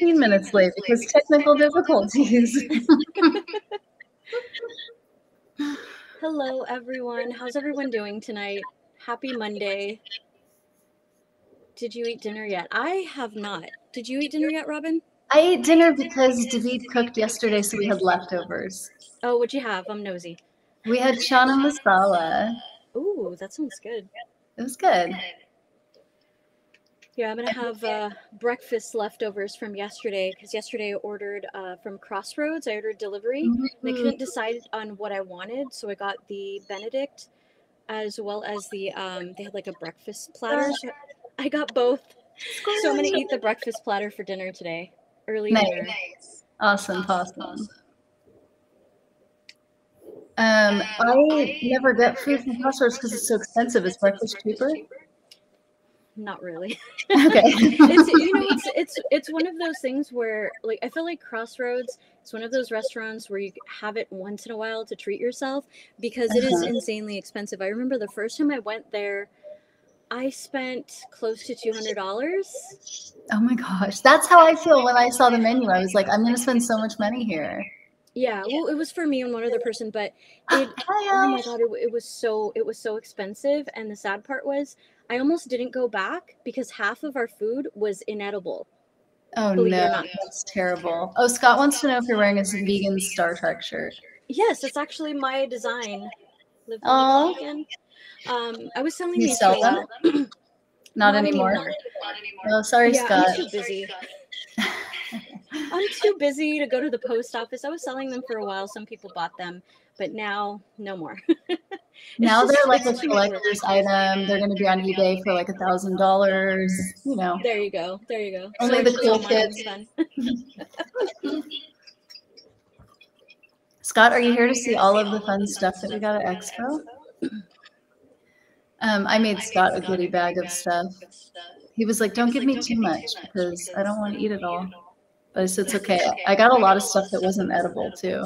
15 minutes late because technical difficulties. Hello, everyone. How's everyone doing tonight? Happy Monday. Did you eat dinner yet? I have not. Did you eat dinner yet, Robin? I ate dinner because David cooked yesterday, so we had leftovers. Oh, what'd you have? I'm nosy. We had chana masala. Ooh, that sounds good. It was good. Yeah, I'm gonna have breakfast leftovers from yesterday because yesterday I ordered from Crossroads. I ordered delivery. And I couldn't decide on what I wanted, so I got the Benedict as well as the they had like a breakfast platter. So I got both. So I'm gonna eat the breakfast platter for dinner today. Early dinner. Awesome. I never get food from Crossroads because it's so expensive. Is breakfast cheaper? Not really. Okay. It's one of those things where like I feel like Crossroads is one of those restaurants where you have it once in a while to treat yourself because it is insanely expensive. I remember the first time I went there, I spent close to $200. Oh my gosh, that's how I feel when I saw the menu. I was like, I'm gonna spend so much money here. Yeah, well, it was for me and one other person, but oh my god, it was so expensive. And the sad part was, I almost didn't go back because half of our food was inedible. Oh no, that's terrible. Oh, Scott wants to know if you're wearing a vegan Star Trek shirt. Yes, it's actually my design. Live vegan. I was selling these for a while. Not anymore. Oh, sorry, yeah, Scott. I'm too busy. I'm too busy to go to the post office. I was selling them for a while. Some people bought them, but now no more. Now they're like a collector's item. They're going to be on eBay for like $1,000. You know. There you go. Only the cool kids. Scott, are you here to see all of the fun stuff that we got at Expo? I made Scott a goodie bag of stuff. He was like, don't give me too much because I don't want to eat it all. But I said, it's okay. I got a lot of stuff that wasn't edible too.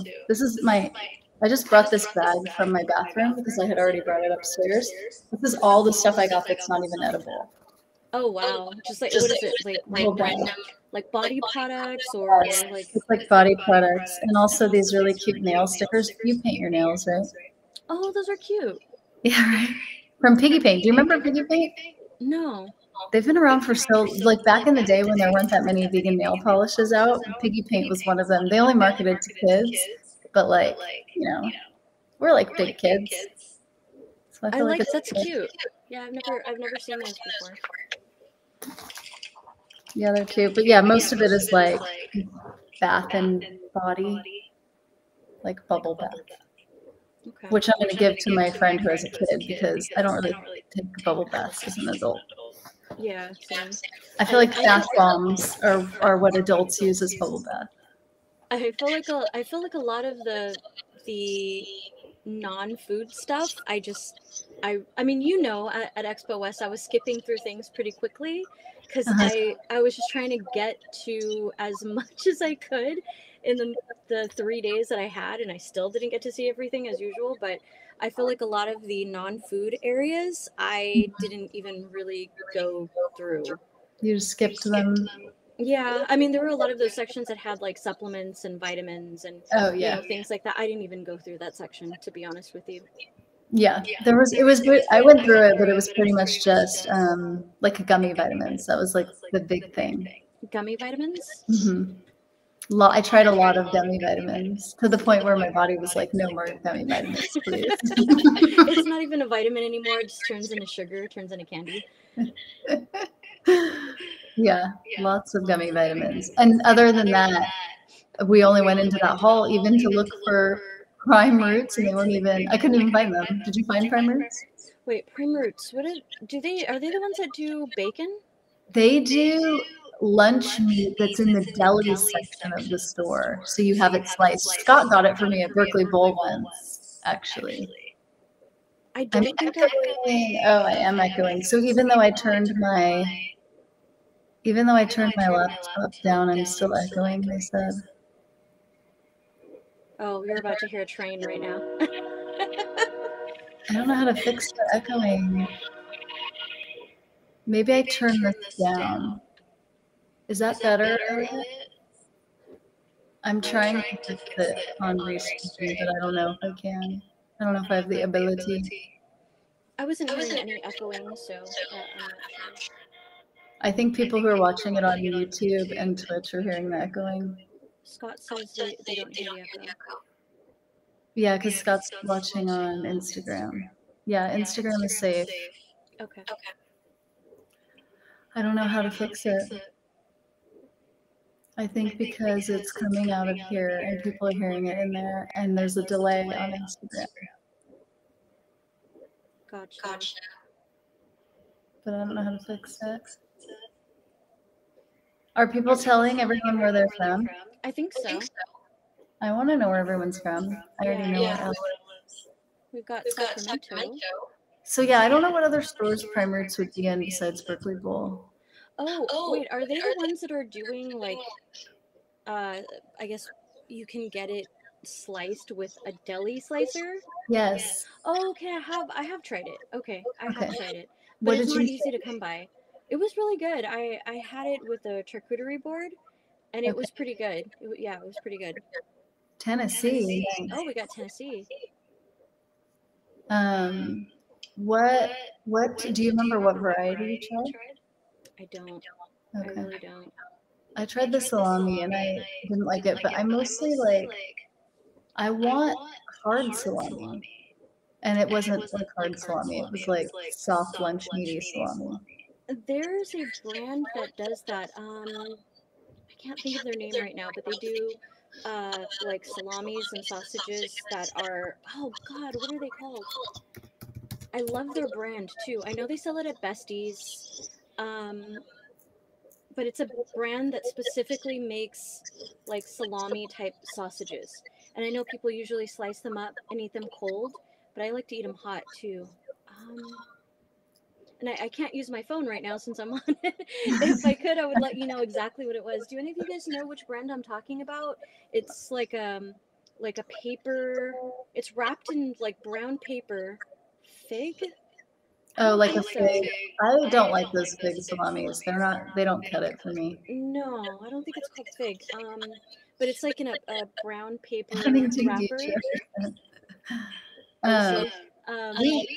I just brought this bag from my bathroom because I had already brought it upstairs. This is all the stuff I got that's not even edible. Oh, wow. Just like, what is it? Like random, like body products or like... It's like body products. And also these really cute nail stickers. You paint your nails, right? Oh, those are cute. Yeah, right. From Piggy Paint. Do you remember Piggy Paint? No. They've been around for like back in the day when there weren't that many vegan nail polishes out, Piggy Paint was one of them. They only marketed to kids, but like, we're like big kids. So I like that's cute. Yeah, I've never seen those before. Yeah, they're cute. But yeah, most of it is like bath and body, like bubble bath. Okay. Which I'm going to give to my friend who has a kid because I don't really take bubble baths as an adult. Yeah, same. I feel like bath bombs are what adults use as bubble bath. I feel like a lot of the non-food stuff, I mean, at Expo West, I was skipping through things pretty quickly because I was just trying to get to as much as I could in the 3 days that I had, and I still didn't get to see everything as usual, but I feel like a lot of the non-food areas, I didn't even really go through. You just skipped them? Yeah, I mean, there were a lot of those sections that had like supplements and vitamins and things like that. I didn't even go through that section, to be honest with you. Yeah, I went through it, but it was pretty much just like gummy vitamins. That was like the big thing. Gummy vitamins? Mm-hmm. I tried a lot of gummy vitamins to the point where my body was like, no more gummy vitamins, please. It's not even a vitamin anymore. It just turns into sugar, turns into candy. Yeah, lots of gummy vitamins. And other than that, we only went into that hall even to look for prime roots, and I couldn't even find them. Did you find prime roots? Wait, prime roots. Are they the ones that do bacon? They do lunch meat that's in the deli section of the store. So you have it sliced. Scott got it for me at Berkeley Bowl once, actually. I don't think I am echoing. So even though I turned my laptop down, I'm still echoing, they said. Oh, you're about to hear a train right now. I don't know how to fix the echoing. Maybe I turn this down. Is that better? I'm trying to fix it on restream, but I don't know if I can. I don't know if I have the ability. I wasn't hearing any echoing, so I'm not sure. I think people who are watching it on YouTube and Twitch are hearing the echoing. Scott says they don't hear the echo. Yeah, because Scott's watching on Instagram. Yeah, Instagram is safe. Okay. I don't know how to fix it. I think because it's coming out of here and people are hearing it in there, and there's a delay on Instagram. Gotcha. But I don't know how to fix it. Are people telling everyone where they're from? I think so. I want to know where everyone's from. I already know where Ella lives. We've got Sacramento. So yeah, I don't know what other stores Prime Roots would be in besides Berkeley Bowl. Oh, wait, are they the ones that are doing like I guess you can get it sliced with a deli slicer? Yes. Oh, okay, I have tried it. Okay, I have tried it. But What it's did not you easy to come by. It was really good. I had it with a charcuterie board and it was pretty good. Yeah, it was pretty good. Tennessee. Oh, we got Tennessee. What do you remember what variety you tried? I don't. Okay. I really don't. I tried the salami and I didn't like it, but I mostly I want hard salami. And it wasn't like hard salami, it was like soft lunch meaty salami. There's a brand that does that. I can't think of their name right now, but they do like salamis and sausages that are, oh god, what are they called? I love their brand too. I know they sell it at Bestie's. But it's a brand that specifically makes like salami type sausages. And I know people usually slice them up and eat them cold, but I like to eat them hot too. And I can't use my phone right now since I'm on it. If I could, I would let you know exactly what it was. Do any of you guys know which brand I'm talking about? It's like a paper. It's wrapped in like brown paper. Fig. Oh, like a fig. I don't like those fig salamis. They don't cut it for me. No, I don't think it's called fig. But it's like in a brown paper wrapper.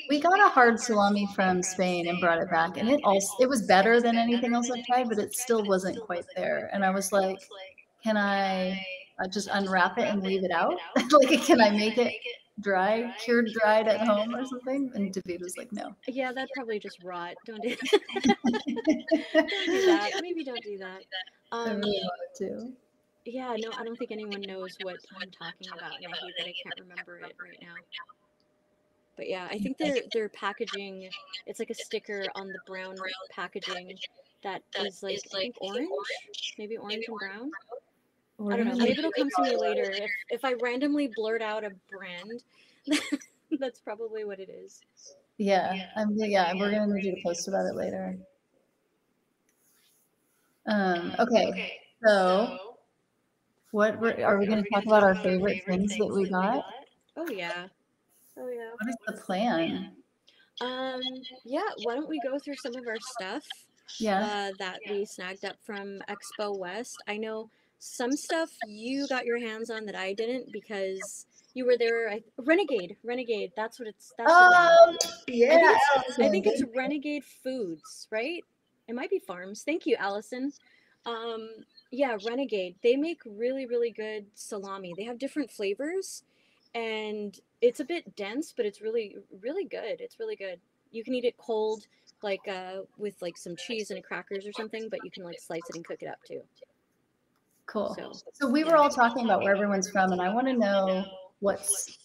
We got a hard salami from Spain and brought it back, and it was better than anything else I've tried, but it still wasn't quite there. And I was like, can I just unwrap it and leave it out? Like, can I make it cured dried at home or something? And David was like, no. Yeah, that'd probably just rot. Don't do that. Don't do that. Maybe don't do that. I really wanted to. Yeah, no, I don't think anyone knows what I'm talking about, and I hate that I can't remember it right now. But yeah, I think their packaging, it's like a sticker on the brown packaging that is like, I think orange, maybe orange and brown. I don't know. Maybe it'll come to me later. If I randomly blurt out a brand, that's probably what it is. Yeah, we're gonna need you to post about it later. Okay, so are we gonna talk about our favorite things that we got? Oh yeah. What is the plan? Yeah, why don't we go through some of our stuff that we snagged up from Expo West? I know some stuff you got your hands on that I didn't because you were there. Renegade, that's what it's. That's the brand. Yeah, I think it's Renegade Foods, right? It might be Farms. Thank you, Allison. Yeah, Renegade. They make really, really good salami. They have different flavors, and it's a bit dense, but it's really, really good. It's really good. You can eat it cold, like with like some cheese and crackers or something, but you can like slice it and cook it up too. Cool. So we were all talking about where everyone's from, and I want to know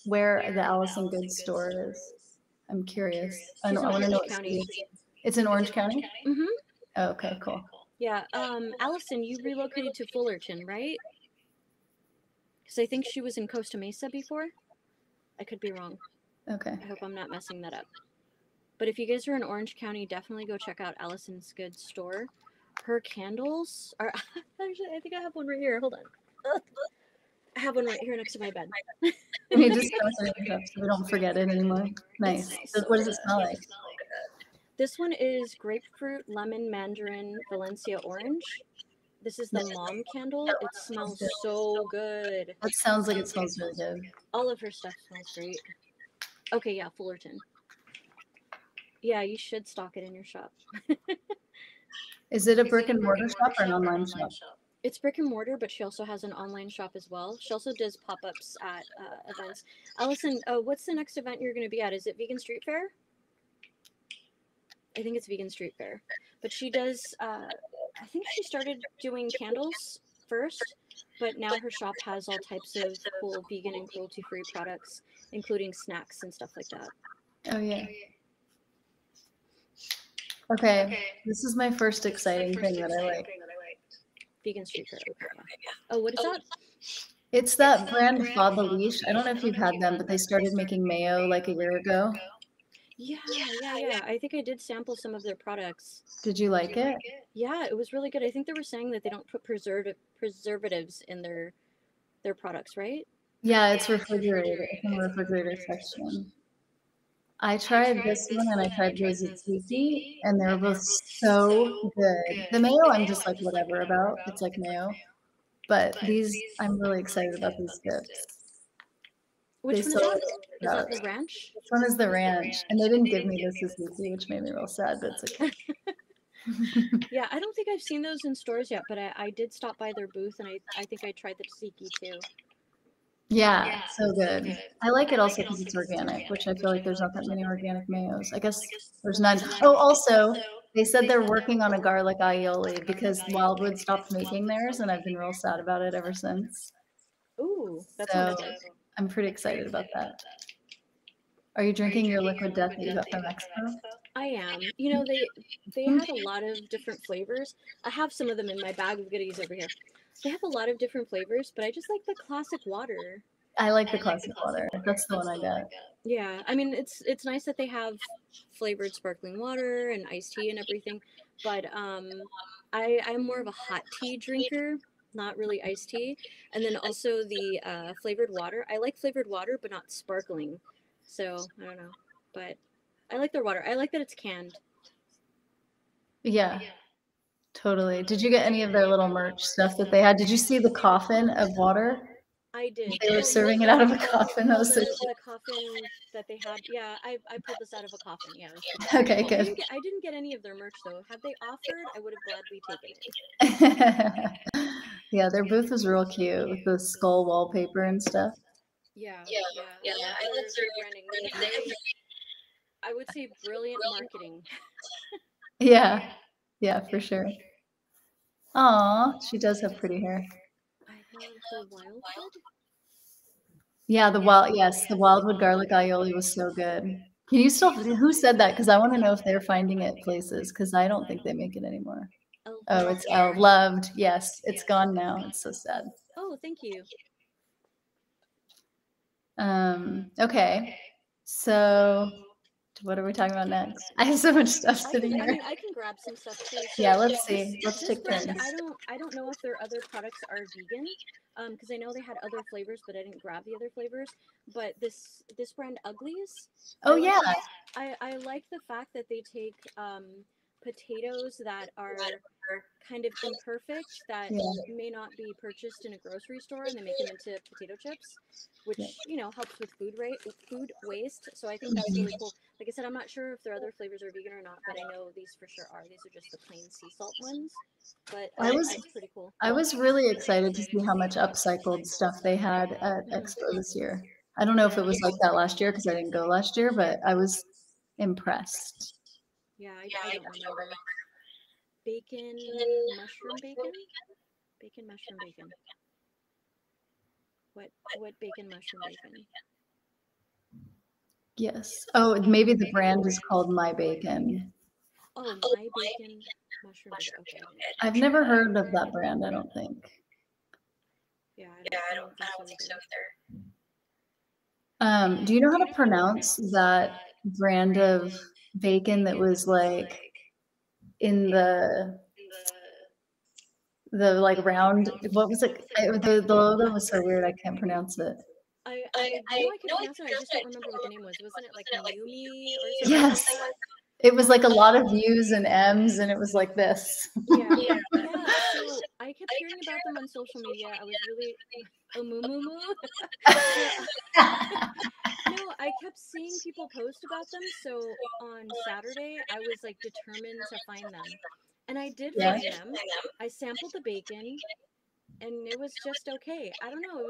where the Allison Goods store is. I'm curious. I want to know what city. It's in Orange County? Mm-hmm. Oh, okay, cool. Yeah. Allison, you relocated to Fullerton, right? Because I think she was in Costa Mesa before. I could be wrong. Okay. I hope I'm not messing that up. But if you guys are in Orange County, definitely go check out Allison's Goods store. Her candles are actually, I think I have one right here. Hold on. I have one right here next to my bed. We just so we don't forget it anymore. Nice. What does it smell like? This one is grapefruit, lemon, mandarin, Valencia orange. This is the mom candle. It smells so good. That sounds like it smells really good. All of her stuff smells great. Okay, yeah, Fullerton. Yeah, you should stock it in your shop. Is it a brick and mortar shop or an online shop? It's brick and mortar, but she also has an online shop as well. She also does pop-ups at events. Allison, what's the next event you're going to be at? Is it Vegan Street Fair? I think it's Vegan Street Fair. But she does, I think she started doing candles first, but now her shop has all types of cool vegan and cruelty-free products, including snacks and stuff like that. Oh, yeah. Okay, this is my first exciting thing that I like. Vegan Street Fair. Okay, yeah. Oh, what is that? It's that brand Baba Leash. I don't know if you've had them, but they started making mayo like a year ago. Yeah. I think I did sample some of their products. Did you like it? Yeah, it was really good. I think they were saying that they don't put preservatives in their products, right? Yeah, it's refrigerated. It's in the refrigerator section. I tried this one and I tried those at Tiki, and they were both so good. The mayo, I'm just like whatever about. It's like mayo. But these, I'm really excited about these dips. Which one is that? Is that the ranch? This one is the ranch. And they didn't give me this as Tiki, which made me real sad, but it's okay. Yeah, I don't think I've seen those in stores yet, but I did stop by their booth, and I think I tried the tzatziki too. Yeah, so good. I like it also because it's organic, which I feel like there's not that many organic mayos. I guess there's none. Oh, also, they said they're working on a garlic aioli because Wildwood stopped making theirs, and I've been real sad about it ever since. Ooh, that So sounds good. I'm pretty excited about that. Are you drinking your liquid death that you got from Expo? I am. You know, they had a lot of different flavors. I have some of them in my bag of goodies over here. They have a lot of different flavors, but I just like the classic water. I like the classic water. That's the one I got. Yeah, I mean it's nice that they have flavored sparkling water and iced tea and everything, but I'm more of a hot tea drinker, not really iced tea. And then also the flavored water. I like flavored water, but not sparkling. So I don't know, but I like their water. I like that it's canned. Yeah. Totally. Did you get any of their little merch stuff that they had? Did you see the coffin of water? I did. They were serving it out of a coffin. That was so cute. The coffin that they had. Yeah, I pulled this out of a coffin. Yeah. Okay, good. I didn't get any of their merch though. Had they offered, I would have gladly taken it. Yeah, their booth was real cute with the skull wallpaper and stuff. Yeah. I love their branding. I would say brilliant marketing. Yeah, for sure. Aw, she does have pretty hair. I have the Wildwood. Yeah, the Wildwood garlic aioli was so good. Can you still? Who said that? Because I want to know if they're finding it places. Because I don't think they make it anymore. Oh, it's loved. Yes, it's gone now. It's so sad. Oh, thank you. Okay, so. What are we talking about next? I have so much stuff sitting here. I mean, I can grab some stuff too. So yeah, let's see. Let's take turns. I don't know if their other products are vegan, because I know they had other flavors, but I didn't grab the other flavors. But this brand Uglies. Oh yeah. I like the fact that they take potatoes that are kind of imperfect, that may not be purchased in a grocery store, and they make them into potato chips, which helps with food waste. So I think that was really cool. Like I said, I'm not sure if their other flavors are vegan or not, but I know these for sure are. These are just the plain sea salt ones, but it's pretty cool. I was really excited to see how much upcycled stuff they had at Expo this year. I don't know if it was like that last year because I didn't go last year, but I was impressed. Yeah, I don't remember. Bacon, mushroom bacon? Bacon, mushroom bacon. What bacon, mushroom bacon? Yes. Oh, maybe the brand is called My Bacon. Oh, My Bacon, mushroom bacon. Okay. I've never heard of that brand, I don't think. Yeah, I don't think so either. Do you know how to pronounce that brand of bacon that was like in the like round? What was it? The logo was so weird. I can't pronounce it. I know I can pronounce it. I just don't remember what the name was. Wasn't it like Yumi or something? Yes. It was like a lot of U's and M's, and it was like this. Yeah. So I kept hearing about them on social media. I was really a moo moo moo. No, no, I kept seeing people post about them. So on Saturday, I was like determined to find them. And I did Yeah. find them. I sampled the bacon and it was just okay. I don't know,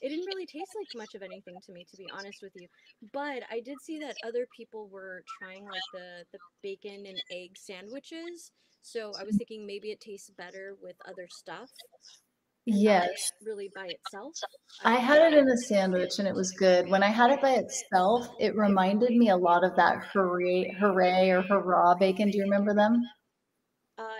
it didn't really taste like much of anything to me, to be honest with you. But I did see that other people were trying like the bacon and egg sandwiches. So I was thinking maybe it tastes better with other stuff and not Yes. really by itself. I I don't had know. it in a sandwich and it was good. When I had it by itself, it reminded me a lot of that hooray or hurrah bacon. Do you remember them?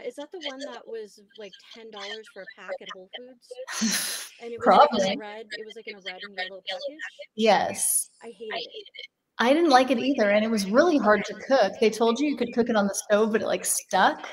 Is that the one that was like $10 for a pack at Whole Foods? And it was like in a Probably. red, it was like in a red and yellow package. Yes. I hated it. I didn't like it either, and it was really hard to cook. They told you could cook it on the stove, but it like stuck,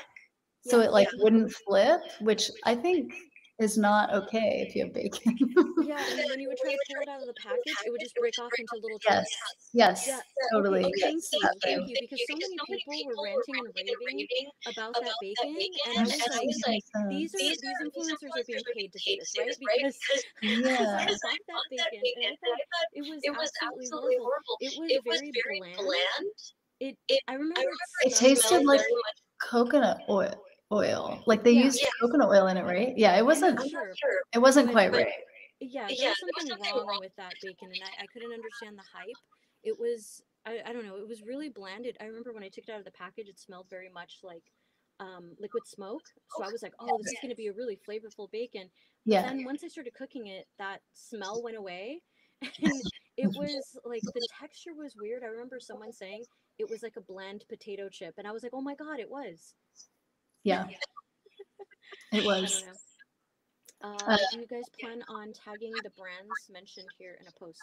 so Yeah. it like wouldn't flip, which I think is not okay if you have bacon. Yeah, and when you would try to pull it out of the package, it would just break off into little Yes, chunks. yes, Yeah. totally. Okay, Yes, that thank thing. you, because so many people were ranting and raving about that bacon, and I That was like, doesn't make sense. these influencers are being paid to say this, right? Because because Yeah. I bought that bacon and I thought it was absolutely horrible. It was very bland. It I remember it It smelled tasted very like much. coconut oil. Like they Yeah, used coconut oil in it, right? Yeah, I'm not sure, it wasn't but quite right. yeah, there was something wrong with that bacon, and I couldn't understand the hype. It was, I don't know, it was really blanded. I remember when I took it out of the package, it smelled very much like liquid smoke. So I was like, oh, this is going to be a really flavorful bacon. But Yeah. then once I started cooking it, that smell went away. And it was like the texture was weird. I remember someone saying it was like a bland potato chip. And I was like, oh my God, it was. Yeah, it I don't was. know. Uh, Do you guys plan on tagging the brands mentioned here in a post?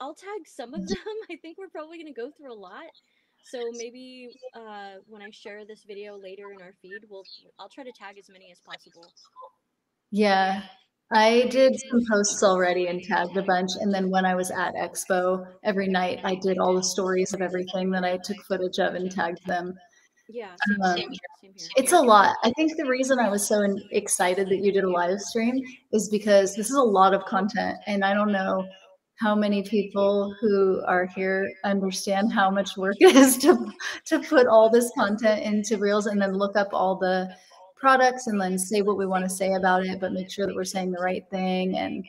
I'll tag some of them. I think we're probably gonna go through a lot. So maybe when I share this video later in our feed, I'll try to tag as many as possible. yeah. I did some posts already and tagged a bunch, and then when I was at Expo, every night I did all the stories of everything that I took footage of and tagged them. Yeah, same Um, here. Same here. It's a lot. I think the reason I was so excited that you did a live stream is because this is a lot of content, and I don't know how many people who are here understand how much work it is to put all this content into Reels and then look up all the products and then say what we want to say about it, but make sure that we're saying the right thing. And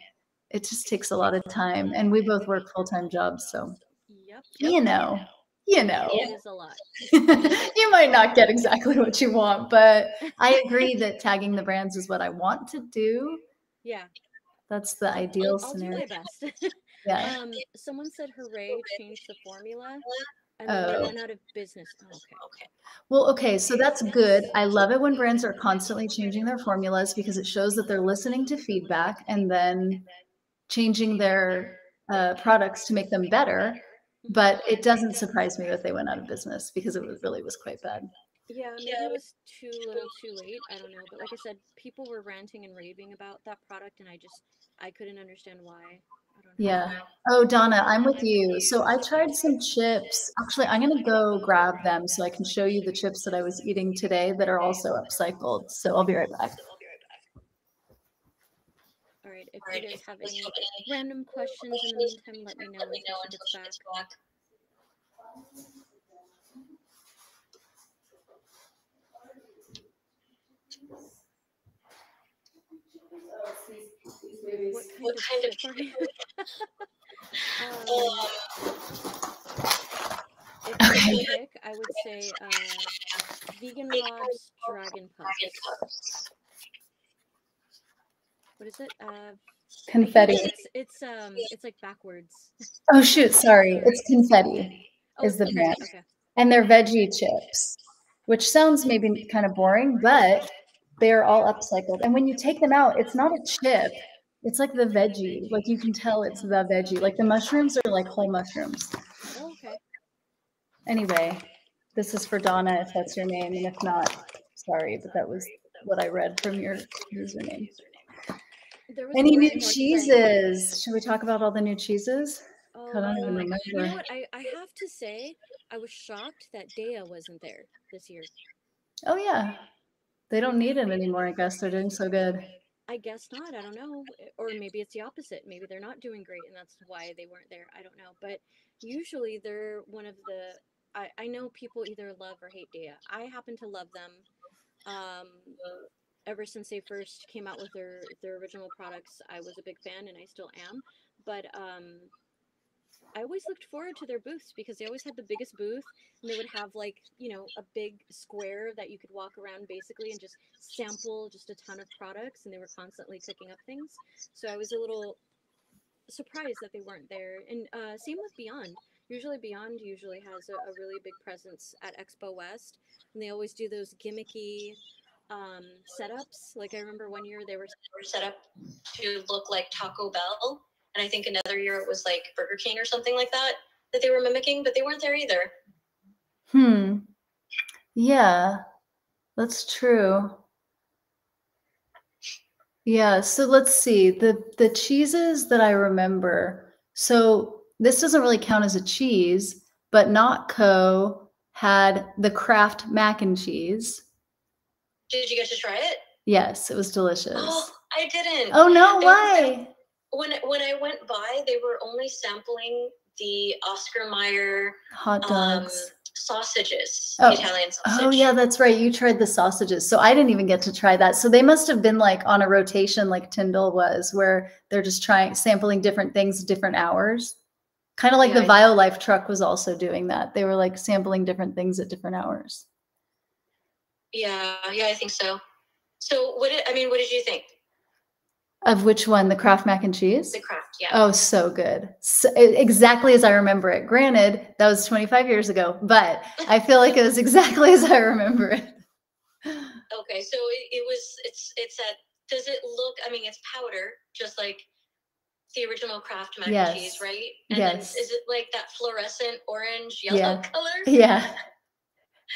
it just takes a lot of time. And we both work full-time jobs, so Yep. you know, you know. It is a lot. You might not get exactly what you want, but I agree that tagging the brands is what I want to do. Yeah. That's the ideal I'll do scenario. my best. Yeah. Someone said Hooray changed the formula and then they Oh. went out of business. Oh, okay. Well, okay, so that's good. I love it when brands are constantly changing their formulas because it shows that they're listening to feedback and then changing their products to make them better. Hmm. But it doesn't surprise me that they went out of business because really was quite bad. Yeah, maybe it was too little too late. I don't know. But like I said, people were ranting and raving about that product, and I couldn't understand why. I don't know. Yeah. Oh, Donna, I'm with you. So I tried some chips. Actually, I'm going to go grab them so I can show you the chips that I was eating today that are also upcycled. So I'll be right back. All right. If you guys have any random questions in the meantime, let me know until she gets back. What kind of chip are you? If I had to pick, I would say Vegan Rob's Dragon Puffs. What is it? Confetti. I think it's like backwards. Oh, shoot. Sorry. It's confetti Oh, is it's the brand. confetti. Okay. And they're veggie chips, which sounds maybe kind of boring, but they're all upcycled. And when you take them out, it's not a chip. It's like the veggie. Like you can tell it's the veggie. Like the mushrooms are like whole mushrooms. Oh, okay. Anyway, this is for Donna, if that's your name. And if not, sorry, but that was what I read from your username. There was a Any new brand like cheeses? Should we talk about all the new cheeses? Oh I my don't even God. You know remember. what? I have to say, I was shocked that Dea wasn't there this year. Oh, yeah. They don't need it anymore, I guess. They're doing so good. I guess not. I don't know. Or maybe it's the opposite. Maybe they're not doing great and that's why they weren't there. I don't know. But usually they're one of the. I know people either love or hate Dia. I happen to love them. Um, Ever since they first came out with their original products, I was a big fan and I still am. But I always looked forward to their booths because they always had the biggest booth and they would have like, a big square that you could walk around basically and just sample just a ton of products and they were constantly cooking up things. So I was a little surprised that they weren't there. And same with Beyond. Usually Beyond usually has a really big presence at Expo West and they always do those gimmicky setups. Like I remember one year they were set up to look like Taco Bell, and I think another year it was like Burger King or something like that they were mimicking, but they weren't there either. Yeah, that's true. Yeah, so let's see. The cheeses that I remember. So this doesn't really count as a cheese, but Not Co had the Kraft mac and cheese. Did you get to try it? Yes, it was delicious. Oh, I didn't. Oh no, why? When I went by, they were only sampling the Oscar Mayer hot dogs, sausages, Italian sausage. Oh yeah, that's right. You tried the sausages. So I didn't even get to try that. So they must have been like on a rotation like Tyndall was, where they're just sampling different things at different hours. Kind of like the VioLife truck was also doing that. They were like sampling different things at different hours. Yeah, I think so. So what did you think? Of which one? The Kraft mac and cheese? The Kraft, yeah. Oh, so good. So, exactly as I remember it. Granted, that was 25 years ago, but I feel like it was exactly as I remember it. Okay, so it's does it look, it's powder, just like the original Kraft mac and cheese, right? And then is it like that fluorescent orange, yellow color? Yeah.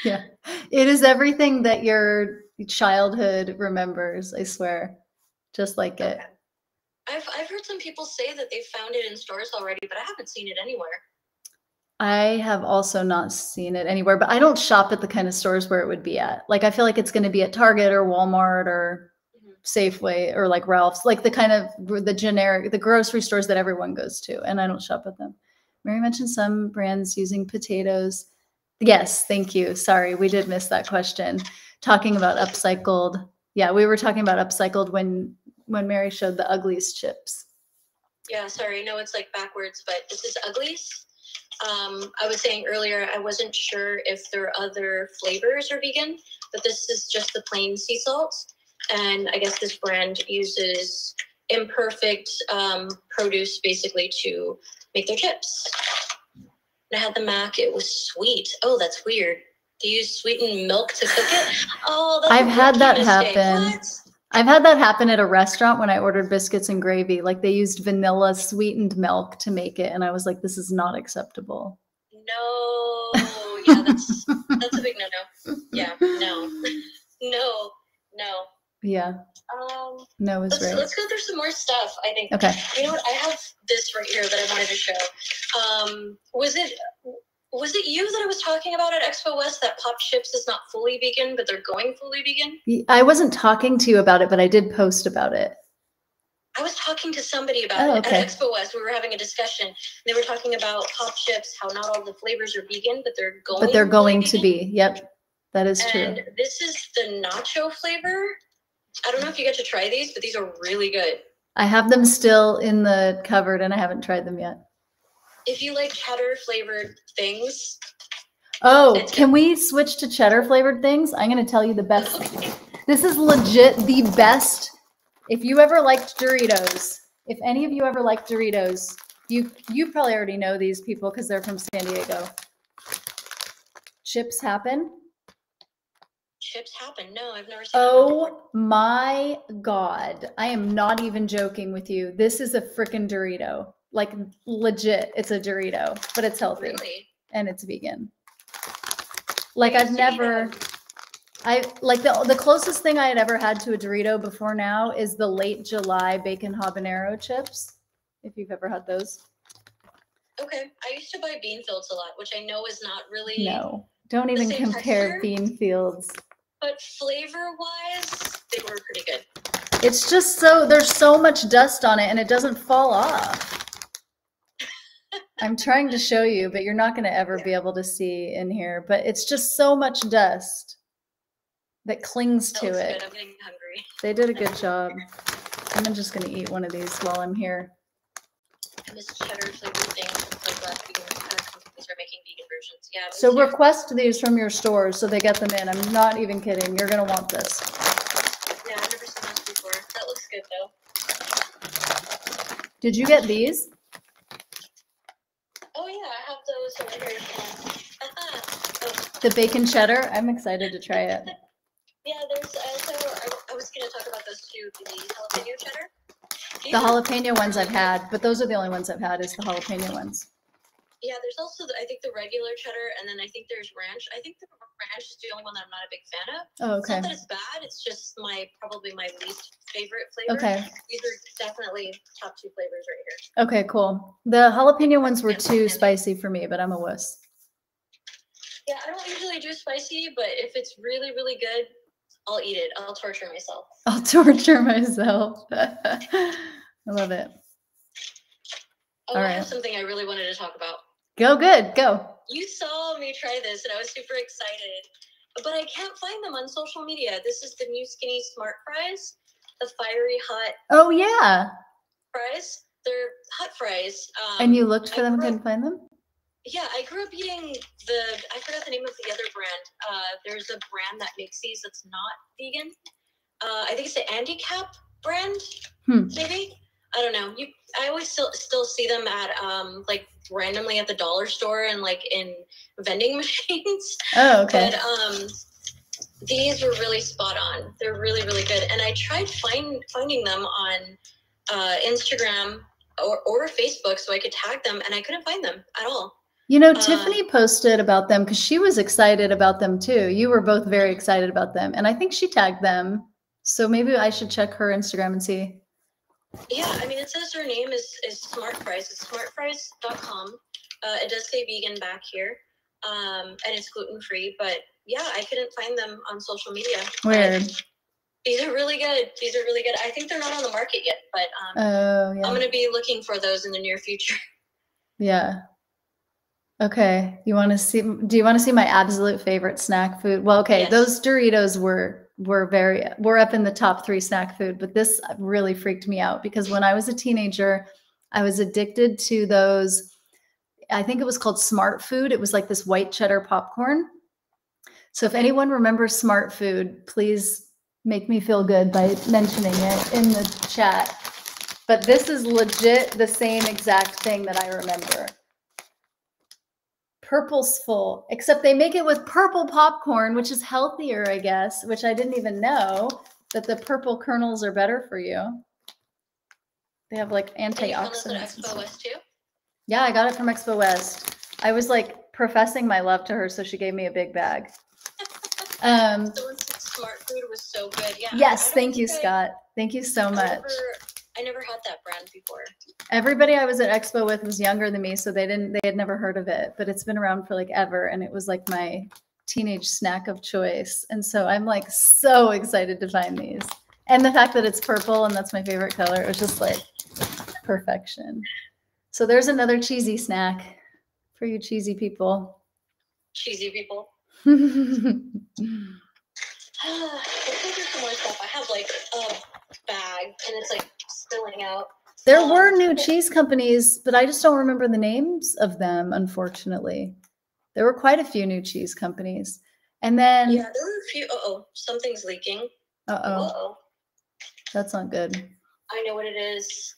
Yeah. It is everything that your childhood remembers, I swear. Just like it. I've heard some people say that they found it in stores already, but I haven't seen it anywhere. I have also not seen it anywhere, but I don't shop at the kind of stores where it would be at. Like I feel like it's going to be at Target or Walmart or Safeway or like Ralph's, like the kind of the generic, the grocery stores that everyone goes to, and I don't shop at them. Mary mentioned some brands using potatoes. Yes, thank you. Sorry, we did miss that question. Talking about upcycled. Yeah, we were talking about upcycled when Mary showed the Uglies chips. Yeah, sorry. No, it's like backwards, but this is Uglies. I was saying earlier, I wasn't sure if their other flavors are vegan, but this is just the plain sea salt. And I guess this brand uses imperfect produce basically to make their chips. And I had the mac. It was sweet. Oh, that's weird. Do you use sweetened milk to cook it? Oh, that's I've had that mistake. happen. What? I've had that happen at a restaurant when I ordered biscuits and gravy. Like they used vanilla sweetened milk to make it. And I was like, this is not acceptable. No. Yeah, that's a big no-no. Yeah, no. No. Yeah. No was right. Let's go through some more stuff, I think. Okay. You know what? I have this right here that I wanted to show. Was it you that I was talking about at Expo West that Pop Chips is not fully vegan, but they're going fully vegan? I wasn't talking to you about it, but I did post about it. I was talking to somebody about it at Expo West. We were having a discussion. They were talking about Pop Chips, how not all the flavors are vegan, but they're going to be. Yep, that is true. And this is the nacho flavor. I don't know if you get to try these, but these are really good. I have them still in the cupboard, and I haven't tried them yet. If you like cheddar flavored things. Oh, can we switch to cheddar flavored things? I'm going to tell you the best. This is legit the best. If you ever liked Doritos, if any of you ever liked Doritos, you probably already know these people because they're from San Diego. Chips Happen. Chips Happen. No, I've never seen. Oh my God. I am not even joking with you. This is a freaking Dorito. Like legit, it's a Dorito, but it's healthy. Really? And it's vegan. Like I've never, the closest thing I had ever had to a Dorito before now is the late July bacon habanero chips. If you've ever had those. Okay. I used to buy Beanfields a lot, which I know is not really. No, don't even compare Beanfields. But flavor-wise, they were pretty good. It's just there's so much dust on it and it doesn't fall off. I'm trying to show you, but you're not going to ever be able to see in here. But it's just so much dust that clings to it. Good. I'm getting hungry. They did a good job. I'm just going to eat one of these while I'm here. And this cheddar flavored thing, like last vegan companies are making vegan versions. Yeah. So request these from your stores so they get them in. I'm not even kidding. You're going to want this. Yeah, I've never seen those before. That looks good, though. Did you get these? Oh, yeah, I have those over here. The bacon cheddar? I'm excited to try it. Yeah, there's also, I was going to talk about those too, the jalapeno cheddar. The jalapeno ones I've had, but those are the only ones I've had is the jalapeno ones. Yeah, there's also, I think, the regular cheddar, and then I think there's ranch. I think the ranch is the only one that I'm not a big fan of. Oh, okay. It's not that it's bad, it's just probably my least favorite flavor. Okay. These are definitely top 2 flavors right here. Okay, cool. The jalapeno ones were too spicy for me, but I'm a wuss. Yeah, I don't usually do spicy, but if it's really, really good, I'll eat it. I'll torture myself. I'll torture myself. I love it. Oh, I have something I really wanted to talk about. Go, good, go. You saw me try this, and I was super excited. But I can't find them on social media. This is the new Skinny Smart Fries, the fiery hot. Oh, yeah. Fries. They're hot fries. And you looked for them and couldn't find them? Yeah, I grew up eating I forgot the name of the other brand. There's a brand that makes these that's not vegan. I think it's the Handicap brand, maybe. I don't know. I always still see them at like randomly at the dollar store and like in vending machines. Oh, okay. But these were really spot on. They're really, really good. And I tried finding them on Instagram or Facebook so I could tag them, and I couldn't find them at all. You know, Tiffany posted about them because she was excited about them too. You were both very excited about them, and I think she tagged them. So maybe I should check her Instagram and see. Yeah, I mean, it says her name is Smart Fries. It's smartfries.com. It does say vegan back here, and it's gluten-free. But yeah, I couldn't find them on social media. Weird. These are really good. These are really good. I think they're not on the market yet, but I'm going to be looking for those in the near future. Yeah. Okay. Do you want to see my absolute favorite snack food? Well, okay. Yes. Those Doritos were up in the top 3 snack food, but this really freaked me out because when I was a teenager, I was addicted to those. I think it was called Smart Food. It was like this white cheddar popcorn. So if anyone remembers Smart Food, please make me feel good by mentioning it in the chat. But this is legit the same exact thing that I remember. Purposeful, except they make it with purple popcorn, which is healthier, I guess, which I didn't even know that the purple kernels are better for you. They have like antioxidants. And you found this at Expo West too? Yeah, I got it from Expo West. I was like professing my love to her, so she gave me a big bag. The Smart Food was so good. Yeah. Yes, thank you, Scott. Thank you so much. I never had that brand before. Everybody I was at Expo with was younger than me, so they had never heard of it, but it's been around for like ever, and it was like my teenage snack of choice. And so I'm like so excited to find these. And the fact that it's purple and that's my favorite color, it was just like perfection. So there's another cheesy snack for you cheesy people. Cheesy people. Let's go through some more stuff. I have like a bag and it's like spilling out. There were new cheese companies, but I just don't remember the names of them, unfortunately. There were quite a few new cheese companies. And then yeah, there were a few. Uh-oh, something's leaking. Uh-oh. That's not good. I know what it is.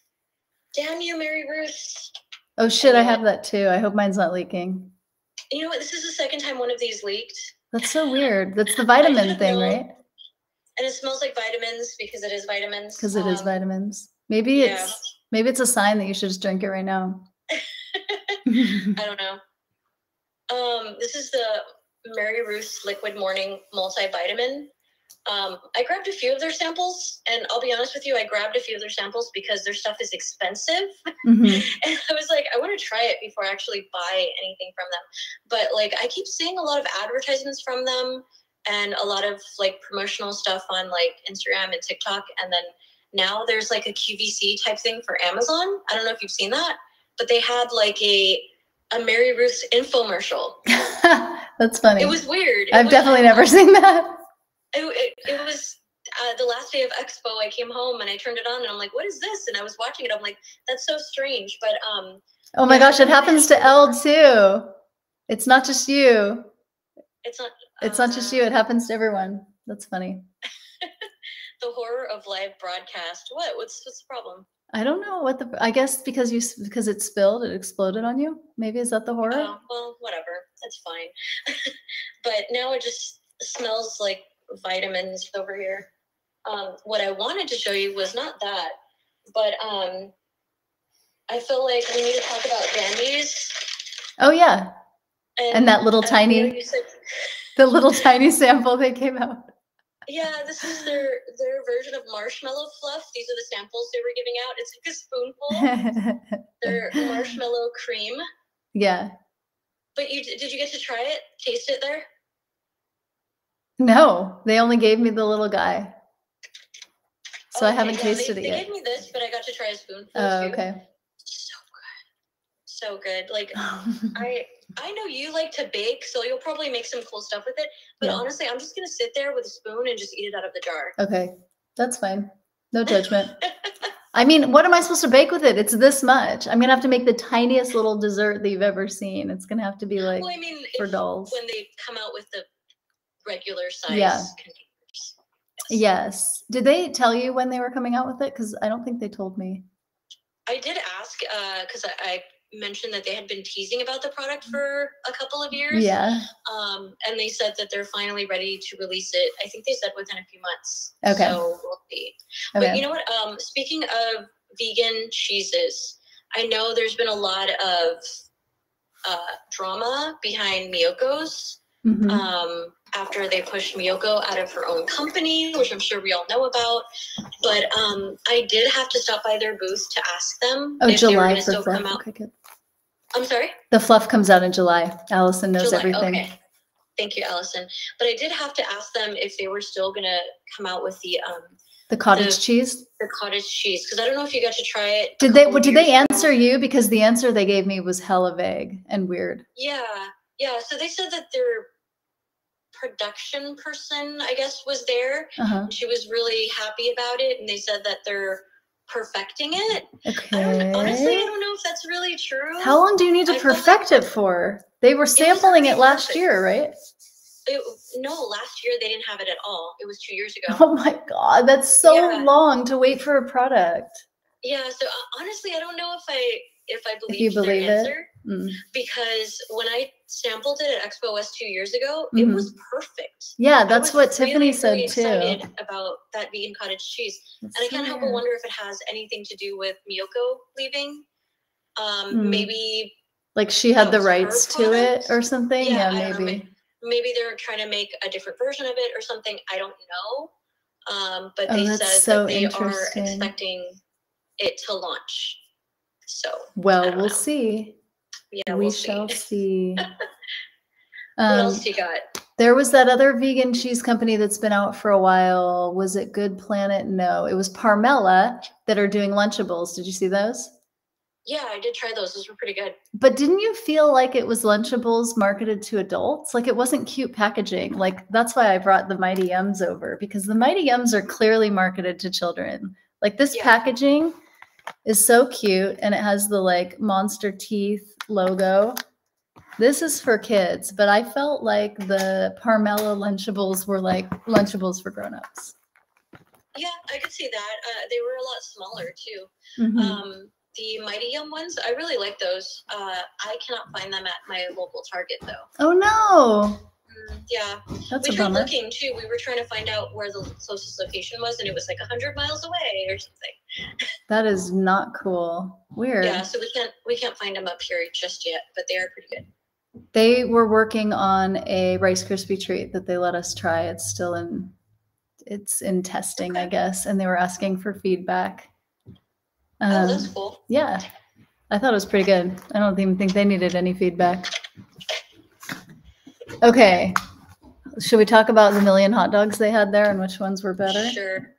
Damn you, Mary Ruth. Oh shit, I have that too. I hope mine's not leaking. You know what? This is the second time one of these leaked. That's so weird. That's the vitamin thing, right? And it smells like vitamins because it is vitamins. Because it is vitamins. Maybe it's a sign that you should just drink it right now. I don't know. This is the Mary Ruth's Liquid Morning Multivitamin. I grabbed a few of their samples, and I'll be honest with you, I grabbed a few of their samples because their stuff is expensive. And I was like, I want to try it before I actually buy anything from them. But like, I keep seeing a lot of advertisements from them, and a lot of like promotional stuff on like Instagram and TikTok. And then now there's like a QVC type thing for Amazon. I don't know if you've seen that, but they had like a Mary Ruth's infomercial. That's funny. It was weird. I've definitely never seen that. It was the last day of Expo. I came home and I turned it on and I'm like, what is this? And I was watching it. I'm like, that's so strange. But oh my gosh, it happens to Elle too. It's not just you. It's not just you. It happens to everyone. That's funny. The horror of live broadcast. What's the problem? I don't know I guess because it spilled, it exploded on you. Maybe is that the horror? Oh, well, whatever. That's fine. But now it just smells like vitamins over here. What I wanted to show you was not that, but I feel like we need to talk about Dandies. Oh yeah, and that little tiny, the little tiny sample they came out. Yeah, this is their version of marshmallow fluff. These are the samples they were giving out. It's like a spoonful. Their marshmallow cream. Yeah. But did you get to try it? Taste it there? No, they only gave me the little guy. So I haven't tasted it yet. They gave me this, but I got to try a spoonful too. Okay. So good. Like I know you like to bake, so you'll probably make some cool stuff with it. But honestly, I'm just gonna sit there with a spoon and just eat it out of the jar. Okay, that's fine. No judgment. I mean, what am I supposed to bake with it? It's this much. I'm gonna have to make the tiniest little dessert that you've ever seen. It's gonna have to be like for dolls. When they come out with the regular size containers. Yes. Did they tell you when they were coming out with it? Because I don't think they told me. I did ask because I mentioned that they had been teasing about the product for a couple of years. Yeah. And they said that they're finally ready to release it. I think they said within a few months. Okay. So we'll see. Okay. But you know what? Speaking of vegan cheeses, I know there's been a lot of drama behind Miyoko's. Mm-hmm. After they pushed Miyoko out of her own company, which I'm sure we all know about. But I did have to stop by their booth to ask them if July they were going to for still fluff. come out. Okay, good. I'm sorry? The fluff comes out in July. Allison knows everything. Okay. Thank you, Allison. But I did have to ask them if they were still going to come out with the cottage cheese? The cottage cheese. Because I don't know if you got to try it. Did they answer you? Because the answer they gave me was hella vague and weird. Yeah. Yeah. So they said that their production person, I guess, was there. Uh-huh. She was really happy about it. And they said that they're perfecting it. Okay. Honestly, I don't know if that's really true. How long do you need to perfect it for? They were sampling it last year, right? No, last year they didn't have it at all. It was 2 years ago. Oh my God, that's so long to wait for a product. Yeah, so honestly, I don't know if I believe their answer. Because when I sampled it at Expo West 2 years ago, it was perfect. Yeah, that's what Tiffany said too. Excited about that vegan cottage cheese, and I can't help but wonder if it has anything to do with Miyoko leaving. Maybe like she had the rights to it or something. Yeah, maybe. Maybe they're trying to make a different version of it or something. I don't know. But they said that they are expecting it to launch. So we'll see. Yeah, we shall see. What else you got? There was that other vegan cheese company that's been out for a while. Was it Good Planet? No, it was Parmella that are doing Lunchables. Did you see those? Yeah, I did try those. Those were pretty good. But didn't you feel like it was Lunchables marketed to adults? Like it wasn't cute packaging. Like that's why I brought the Mighty Yums over, because the Mighty Yums are clearly marketed to children. Like this packaging is so cute, and it has the like monster teeth logo. This is for kids, but I felt like the Parmella Lunchables were like Lunchables for grown-ups. Yeah, I could see that. They were a lot smaller too. The Mighty Yum ones, I really like those. I cannot find them at my local Target though. Oh no. Yeah, that's we tried looking too. We were trying to find out where the closest location was, and it was like 100 miles away or something. That is not cool. Weird. Yeah, so we can't find them up here just yet, but they are pretty good. They were working on a Rice Krispie treat that they let us try. It's still in testing, I guess, and they were asking for feedback. Oh, that's cool. Yeah, I thought it was pretty good. I don't even think they needed any feedback. Okay, Should we talk about the million hot dogs they had there and which ones were better? Sure.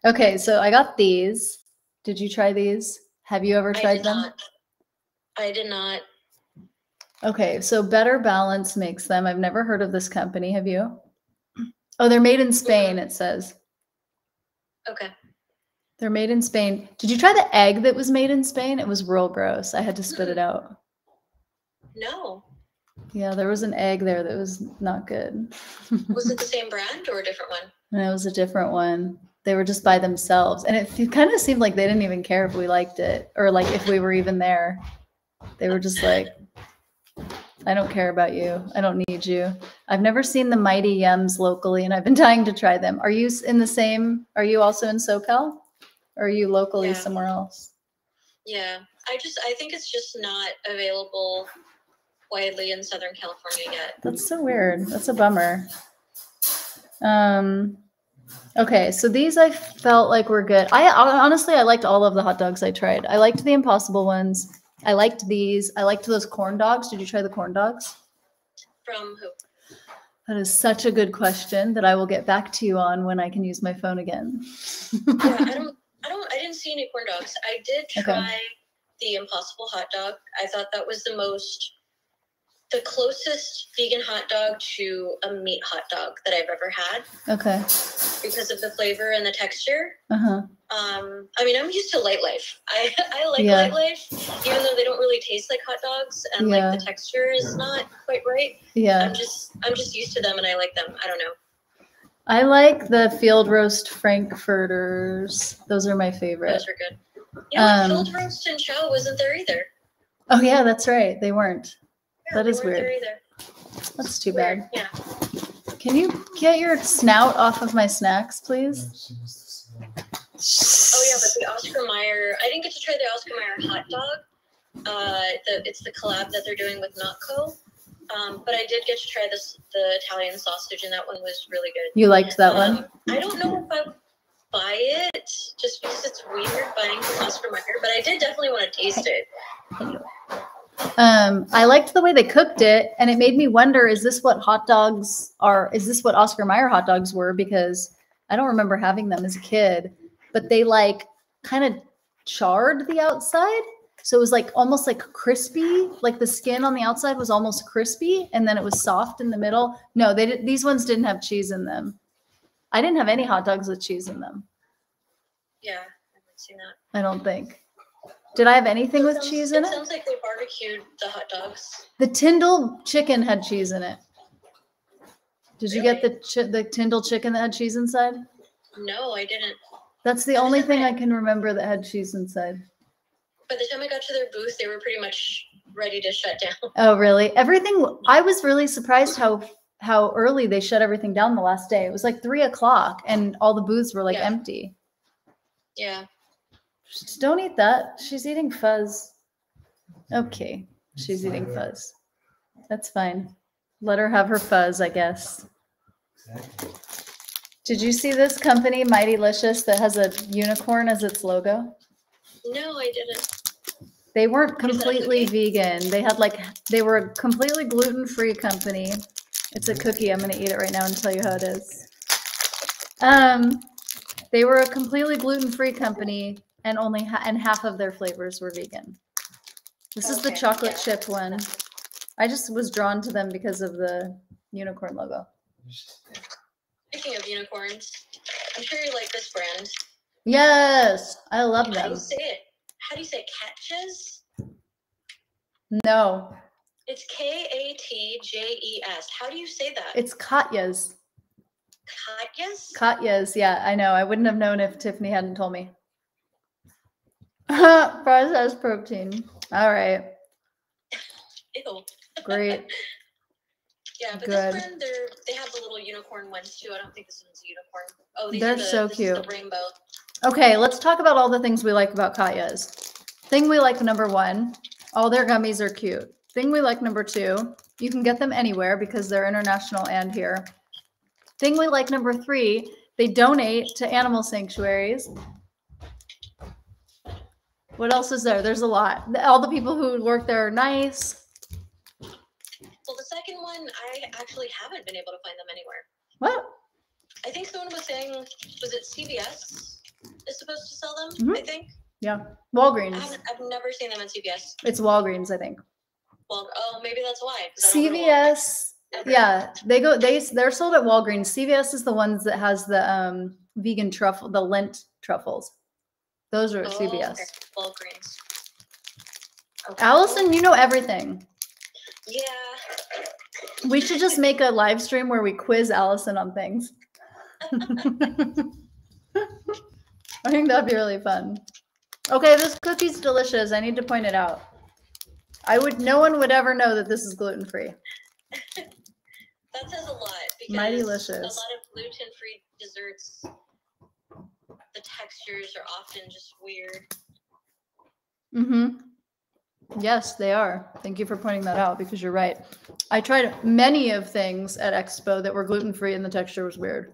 Okay, so I got these. Did you try these? Have you ever tried them? I did not. Okay, so Better Balance makes them. I've never heard of this company. Have you? Oh, they're made in Spain, it says. Okay. They're made in Spain. Did you try the egg that was made in Spain? It was real gross. I had to spit it out. No. Yeah, there was an egg there that was not good. Was it the same brand or a different one? No, it was a different one. They were just by themselves. And it kind of seemed like they didn't even care if we liked it or like if we were even there. They were just like, I don't care about you. I don't need you. I've never seen the Mighty Yums locally and I've been dying to try them. Are you in the same, are you also in SoCal? Or are you locally somewhere else? Yeah, I think it's just not available widely in Southern California yet. That's so weird. That's a bummer. Okay, so these I felt like were good. I honestly liked all of the hot dogs I tried. I liked the Impossible ones. I liked these. I liked those corn dogs. Did you try the corn dogs? From who? That is such a good question that I will get back to you on when I can use my phone again. Yeah, I didn't see any corn dogs. I did try the Impossible hot dog. I thought that was the closest vegan hot dog to a meat hot dog that I've ever had. Okay. Because of the flavor and the texture. Uh-huh. I mean, I'm used to Light Life. I like Light Life, even though they don't really taste like hot dogs and like the texture is not quite right. Yeah. I'm just used to them and I like them. I don't know. I like the field roast Frankfurters. Those are my favorite. Those are good. Yeah, field roast and chow wasn't there either. Oh yeah, that's right. They weren't. Yeah, that is weird. That's too bad. Yeah. Can you get your snout off of my snacks, please? Oh yeah, but the Oscar Mayer. I didn't get to try the Oscar Mayer hot dog. It's the collab that they're doing with Notco. But I did get to try the Italian sausage, and that one was really good. You liked that one? I don't know if I would buy it just because it's weird buying from Oscar Mayer, but I did definitely want to taste it. I liked the way they cooked it, and it made me wonder, is this what hot dogs are? Is this what Oscar Mayer hot dogs were? Because I don't remember having them as a kid, but they like kind of charred the outside. So it was like almost like crispy, like the skin on the outside was almost crispy and then it was soft in the middle. No, these ones didn't have cheese in them. I didn't have any hot dogs with cheese in them. Yeah, I haven't seen that. I don't think. Did I have anything with cheese in it? It sounds like they barbecued the hot dogs. The Tyndall chicken had cheese in it. Did you get the Tyndall chicken that had cheese inside? No, I didn't. That's the only thing I can remember that had cheese inside. By the time I got to their booth, they were pretty much ready to shut down. Oh, really? Everything. I was really surprised how early they shut everything down the last day. It was like 3 o'clock and all the booths were like empty. Yeah. Don't eat that. She's eating fuzz. Okay. She's eating fuzz. That's fine. Let her have her fuzz, I guess. Did you see this company, Mightylicious, that has a unicorn as its logo? No, I didn't. They weren't completely vegan. They were a completely gluten-free company. It's a cookie. I'm going to eat it right now and tell you how it is. They were a completely gluten-free company and and half of their flavors were vegan. This is the chocolate chip one. I just was drawn to them because of the unicorn logo. Speaking of unicorns, I'm sure you like this brand. Yes, I love them. How do you say it? How do you say it? Katjes? No. It's Katjes. How do you say that? It's Katya's. Katya's? Katya's, yeah, I know. I wouldn't have known if Tiffany hadn't told me. Processed protein. All right. Ew. Great. Yeah, but Good. this brand, they have the little unicorn ones too. I don't think this one's a unicorn. Oh, They're so cute. The rainbow. Okay, let's talk about all the things we like about Katya's. Thing we like number 1, all their gummies are cute. Thing we like number 2, you can get them anywhere because they're international and here. Thing we like number 3, they donate to animal sanctuaries. What else is there? There's a lot. All the people who work there are nice. Well, the second one, I actually haven't been able to find them anywhere. What? I think someone was saying, was it CVS is supposed to sell them? Mm-hmm. I think. Yeah, Walgreens. I've never seen them at CVS. It's Walgreens, I think. Well, oh, maybe that's why. CVS. Yeah, they're sold at Walgreens. CVS is the ones that has the vegan truffle, the Lent truffles. Those are at CVS. Okay. Walgreens. Okay. Allison, you know everything. Yeah. We should just make a live stream where we quiz Allison on things. I think that'd be really fun. Okay, this cookie's delicious. I need to point it out. No one would ever know that this is gluten-free. That says a lot because My delicious. a lot of gluten-free desserts, the textures are often just weird. Mm-hmm. Yes, they are. Thank you for pointing that out because you're right. I tried many of things at Expo that were gluten-free and the texture was weird.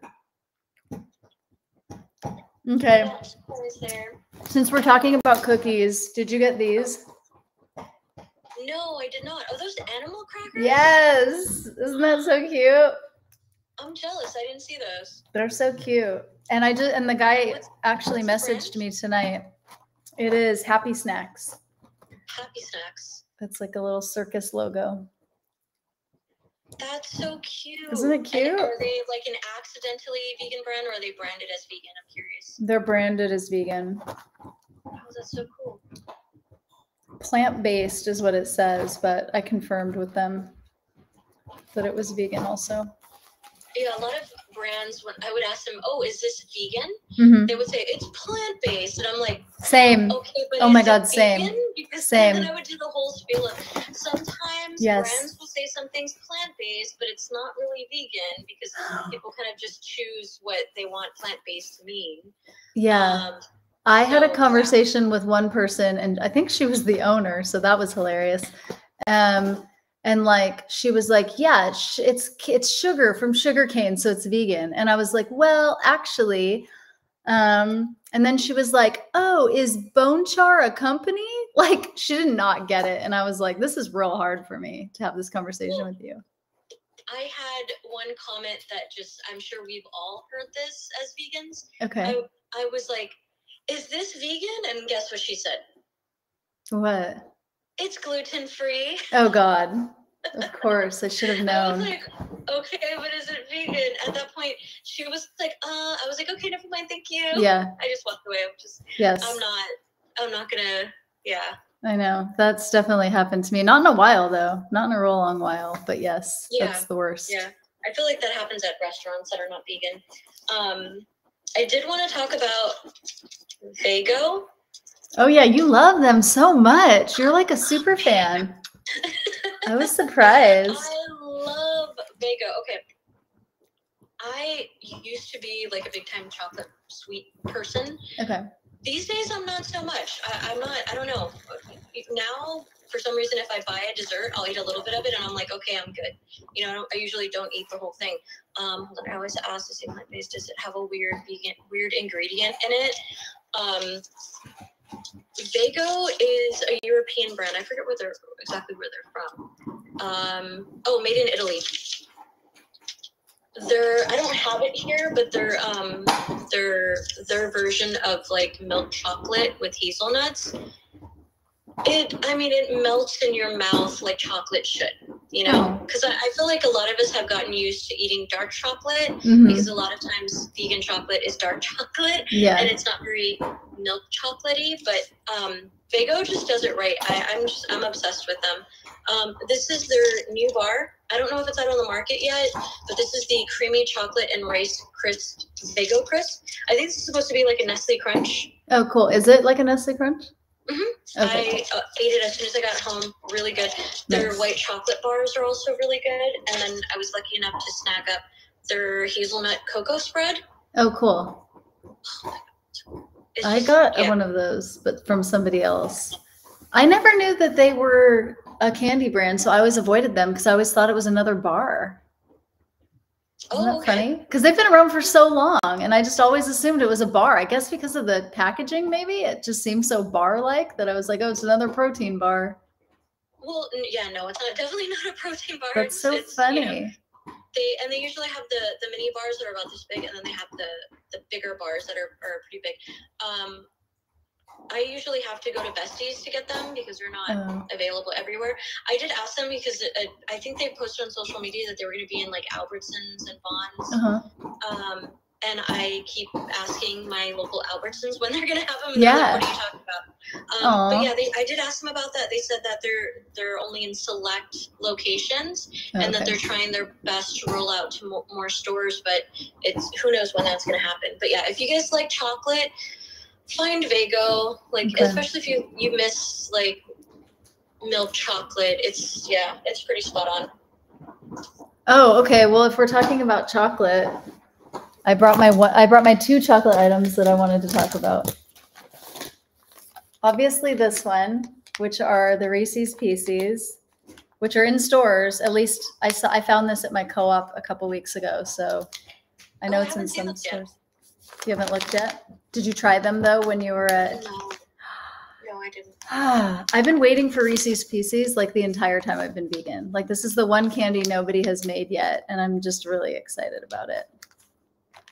Okay. Since we're talking about cookies, did you get these? No, I did not. Are those animal crackers? Yes. Isn't that so cute? I'm jealous. I didn't see those. They're so cute. And the guy actually messaged me tonight. It is Happy Snacks. Happy Snacks. It's like a little circus logo. That's so cute. Isn't it cute? And are they like an accidentally vegan brand or are they branded as vegan? I'm curious. They're branded as vegan. Oh, that's so cool. Plant-based is what it says, but I confirmed with them that it was vegan also. Yeah, a lot of brands, when I would ask them, oh, is this vegan? Mm-hmm. They would say, it's plant-based. And I'm like, same. Okay, but oh my God, same. Because same. then I would do the whole spiel of sometimes brands will say something's plant-based, but it's not really vegan because people kind of just choose what they want plant-based to mean. Yeah. I had a conversation with one person, and I think she was the owner, so that was hilarious. And like she was like, yeah, it's sugar from sugarcane, so it's vegan. And I was like, well, actually, and then she was like, oh, is Bone Char a company? Like she did not get it. And I was like, this is real hard for me to have this conversation with you. I had one comment that I'm sure we've all heard this as vegans. Okay. I was like, is this vegan? And guess what she said? What? It's gluten-free. Oh God. Of course. I should have known. I was like, okay, but is it vegan? At that point, she was like, I was like, okay, never mind, thank you. Yeah. I just walked away. Yes. I'm not gonna, yeah. I know. That's definitely happened to me. Not in a while though. Not in a real long while, but yes, that's the worst. Yeah. I feel like that happens at restaurants that are not vegan. I did want to talk about Vago. Oh yeah, you love them so much. You're like a super fan. I was surprised. I love Vago. Okay. I used to be like a big time chocolate sweet person. Okay. These days I'm not so much. I don't know. Now, for some reason, if I buy a dessert, I'll eat a little bit of it and I'm like, okay, I'm good. You know, I usually don't eat the whole thing. I always ask the same plant-based, does it have a weird ingredient in it? Vago is a European brand. I forget exactly where they're from. Made in Italy. I don't have it here, but their version of like milk chocolate with hazelnuts. It melts in your mouth like chocolate should, you know, because I feel like a lot of us have gotten used to eating dark chocolate because a lot of times vegan chocolate is dark chocolate and it's not very milk chocolatey, but Vago just does it right. I'm obsessed with them. This is their new bar. I don't know if it's out on the market yet, but this is the creamy chocolate and rice crisp Vago crisp. I think this is supposed to be like a Nestle Crunch. Oh, cool. Is it like a Nestle Crunch? Mm-hmm. Okay. I ate it as soon as I got home. Really good. Their white chocolate bars are also really good. And then I was lucky enough to snag up their hazelnut cocoa spread. Oh, cool. I got one of those, but from somebody else. I never knew that they were a candy brand, so I always avoided them because I always thought it was another bar. Isn't that funny? Because they've been around for so long, and I just always assumed it was a bar. I guess because of the packaging, maybe it just seems so bar-like that I was like, oh, it's another protein bar. Well, yeah, no, it's not, definitely not a protein bar. That's so funny. You know, they usually have the mini bars that are about this big, and then they have the bigger bars that are pretty big. I usually have to go to Besties to get them because they're not available everywhere. I did ask them because I think they posted on social media that they were going to be in like Albertsons and Vons. And I keep asking my local Albertsons when they're going to have them. And they're like, what are you talking about? But yeah, I did ask them about that. They said that they're only in select locations and that they're trying their best to roll out to more stores. But who knows when that's going to happen. But yeah, if you guys like chocolate, find Vago, like especially if you miss like milk chocolate. It's pretty spot on. Oh, okay. Well, if we're talking about chocolate, I brought my 2 chocolate items that I wanted to talk about. Obviously this one, which are the Reese's Pieces, which are in stores. At least I found this at my co-op a couple weeks ago, so I know it's in some stores. You haven't looked yet? Did you try them though when you were at? No, I didn't. I've been waiting for Reese's Pieces like the entire time I've been vegan. Like this is the one candy nobody has made yet, and I'm just really excited about it.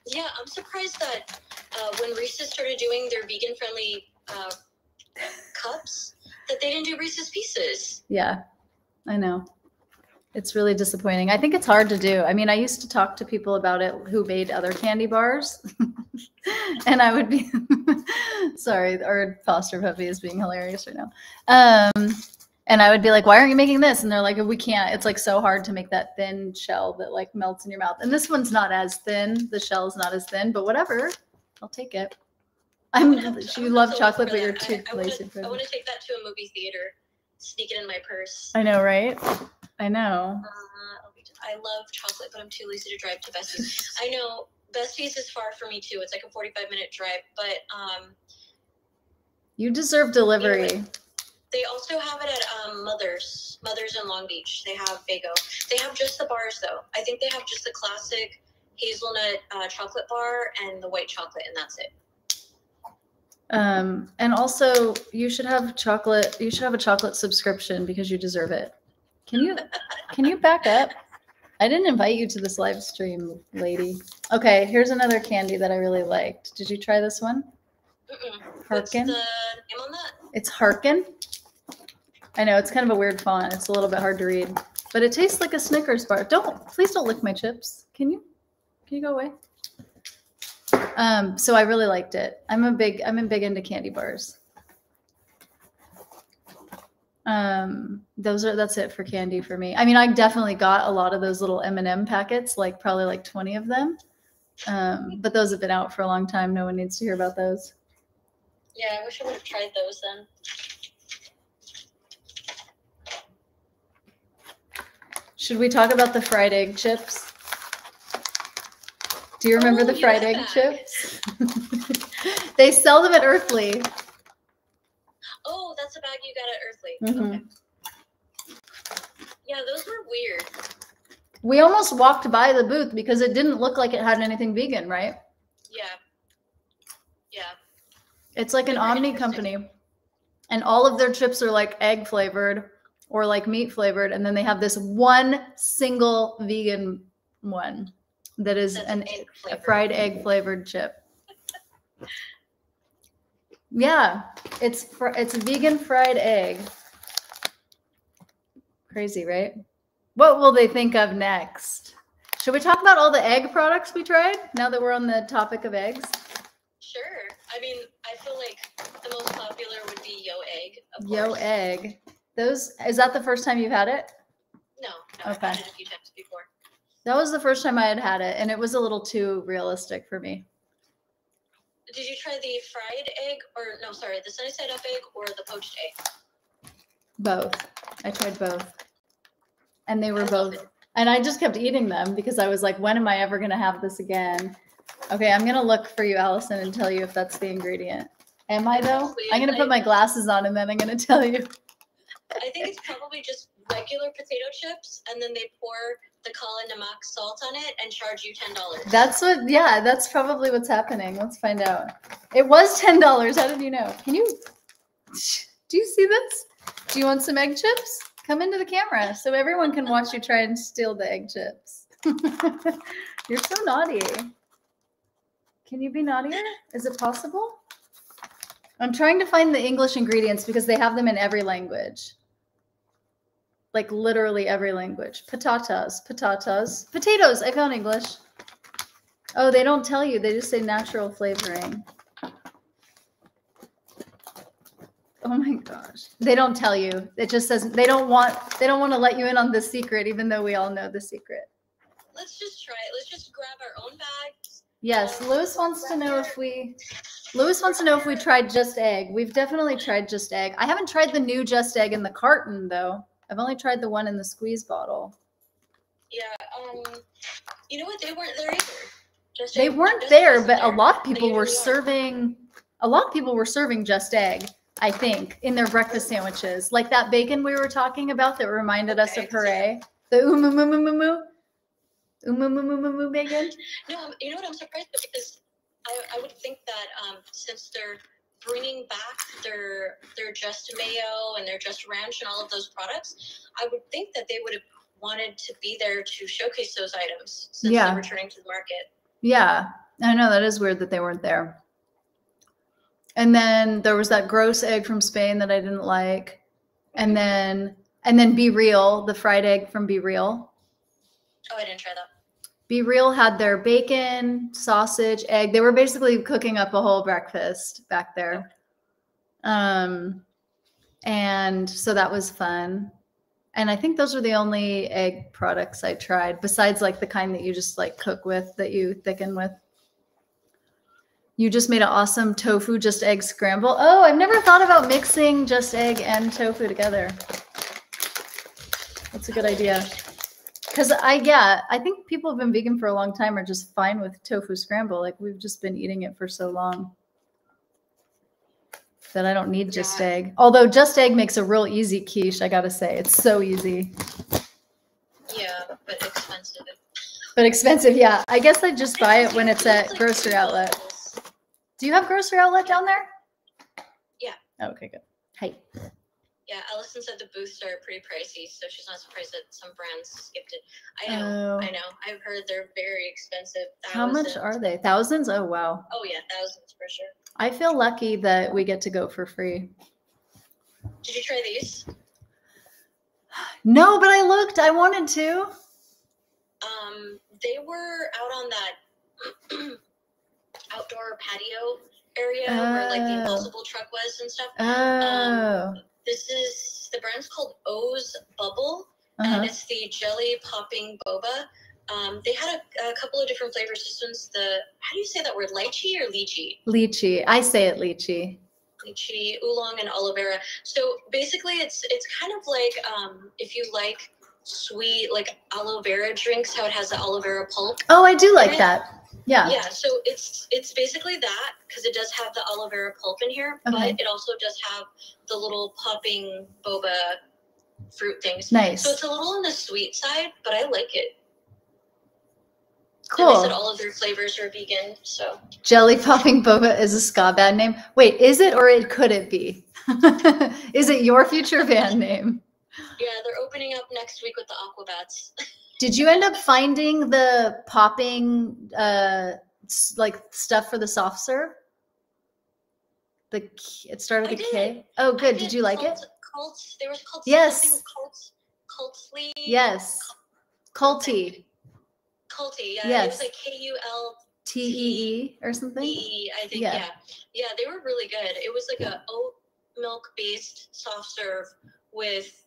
Yeah, I'm surprised that when Reese's started doing their vegan-friendly cups, that they didn't do Reese's Pieces. Yeah, I know. It's really disappointing. I think it's hard to do. I mean, I used to talk to people about it who made other candy bars. And I would be, sorry, our foster puppy is being hilarious right now. And I would be like, why aren't you making this? And they're like, we can't. It's like so hard to make that thin shell that like melts in your mouth. And this one's not as thin. The shell is not as thin, but whatever. I'll take it. You love chocolate, but you're too lazy for it. I want to take that to a movie theater, sneak it in my purse. I know, right? I know. I love chocolate, but I'm too lazy to drive to Besties. I know Besties is far for me too. It's like a 45-minute drive, but you deserve delivery. You know, they also have it at Mother's in Long Beach. They have Vago. They have just the bars though. I think they have just the classic hazelnut chocolate bar and the white chocolate, and that's it. And also you should have chocolate. You should have a chocolate subscription because you deserve it. Can you back up? I didn't invite you to this live stream, lady. Okay, here's another candy that I really liked. Did you try this one? Harkin. What's the name on that? It's Harkin. I know it's kind of a weird font. It's a little bit hard to read, but it tastes like a Snickers bar. Please don't lick my chips. Can you go away? So I really liked it. I'm big into candy bars. That's it for candy for me. I mean, I definitely got a lot of those little M&M packets, like probably like 20 of them. But those have been out for a long time. No one needs to hear about those. Yeah, I wish I would have tried those then. Should we talk about the fried egg chips? Do you remember the fried egg chips? They sell them at Earthly. Oh, that's a bag you got at Earthly. Okay. Yeah, those were weird. We almost walked by the booth because it didn't look like it had anything vegan, right? Yeah. Yeah. It's like an Omni company. And all of their chips are like egg flavored or like meat flavored. And then they have this one single vegan one that is a fried egg flavored chip. Yeah, it's vegan fried egg. Crazy, right? What will they think of next? Should we talk about all the egg products we tried now that we're on the topic of eggs? Sure. I mean, I feel like the most popular would be Yo Egg. Yo Egg. Is that the first time you've had it? No, okay. I've had it a few times before. That was the first time I had it, and it was a little too realistic for me. Did you try the fried egg, the sunny side up egg or the poached egg? Both. I tried both. And they were both. And I just kept eating them because I was like, when am I ever going to have this again? Okay, I'm going to look for you, Allison, and tell you if that's the ingredient. Am I, though? I'm going to put my glasses on, and then I'm going to tell you. I think it's probably just regular potato chips, and then they pour the kala namak salt on it and charge you $10. That's probably what's happening. Let's find out. It was $10. How did you know? Do you see this? Do you want some egg chips? Come into the camera so everyone can watch you try and steal the egg chips. You're so naughty. Can you be naughtier? Is it possible? I'm trying to find the English ingredients because they have them in every language. Like literally every language. Patatas, patatas, potatoes. I found English. Oh, they don't tell you. They just say natural flavoring. Oh my gosh. They don't tell you. It just says they don't want to let you in on the secret, even though we all know the secret. Let's just try it. Let's just grab our own bags. Yes, Lewis wants to know if we tried Just Egg. We've definitely tried Just Egg. I haven't tried the new Just Egg in the carton though. I've only tried the one in the squeeze bottle. Yeah, you know what? They weren't there either. They weren't there, but a lot of people were serving Just Egg, I think, in their breakfast sandwiches. Like that bacon we were talking about that reminded us of Hooray. The Umu bacon. No, you know what? I'm surprised because I would think that since they're bringing back their Just Mayo and their Just Ranch and all of those products, I would think that they would have wanted to be there to showcase those items since they're returning to the market. Yeah, I know that is weird that they weren't there. And then there was that gross egg from Spain that I didn't like, and then Be Real, the fried egg from Be Real. Oh, I didn't try that. Be Real had their bacon, sausage, egg. They were basically cooking up a whole breakfast back there. And so that was fun. And I think those were the only egg products I tried, besides like the kind that you just like cook with, that you thicken with. You just made an awesome tofu Just Egg scramble. Oh, I've never thought about mixing Just Egg and tofu together. That's a good idea. Because I think people have been vegan for a long time are just fine with tofu scramble. Like we've just been eating it for so long that I don't need Just Egg. Although Just Egg makes a real easy quiche, I gotta say. It's so easy. Yeah, but expensive. But expensive, yeah. I guess I just buy it when it's at grocery outlet. Do you have grocery outlet down there? Yeah. Oh, okay, good. Hey. Yeah, Allison said the booths are pretty pricey, so she's not surprised that some brands skipped it. I know. I've heard they're very expensive. How much are they? Thousands? Oh, wow. Oh, yeah, thousands for sure. I feel lucky that we get to go for free. Did you try these? No, but I looked. I wanted to. They were out on that outdoor patio area where like the Impossible truck was and stuff. This is, the brand's called O's Bubble, and it's the jelly popping boba. They had a couple of different flavors. This one's how do you say that word? Lychee or lychee? Lychee. I say it lychee. Lychee, oolong, and aloe vera. So basically it's kind of like if you like sweet like aloe vera drinks, how it has the aloe vera pulp. Oh, I do like that. Yeah. Yeah, so it's basically that because it does have the aloe vera pulp in here, but it also does have the little popping boba fruit things. Nice. So it's a little on the sweet side, but I like it. Cool. And they said all of their flavors are vegan, so. Jelly popping boba is a ska band name. Wait, is it or could it be? Is it your future band name? Yeah, they're opening up next week with the Aquabats. Did you end up finding the popping like stuff for the soft serve? It started with a K. Oh, good. Did you like it? They were called yes. Cultly. Yes. Culty. Culty. Yeah. Yes. It was like KULTEE or something. I think. Yeah. Yeah. They were really good. It was like a oat milk based soft serve with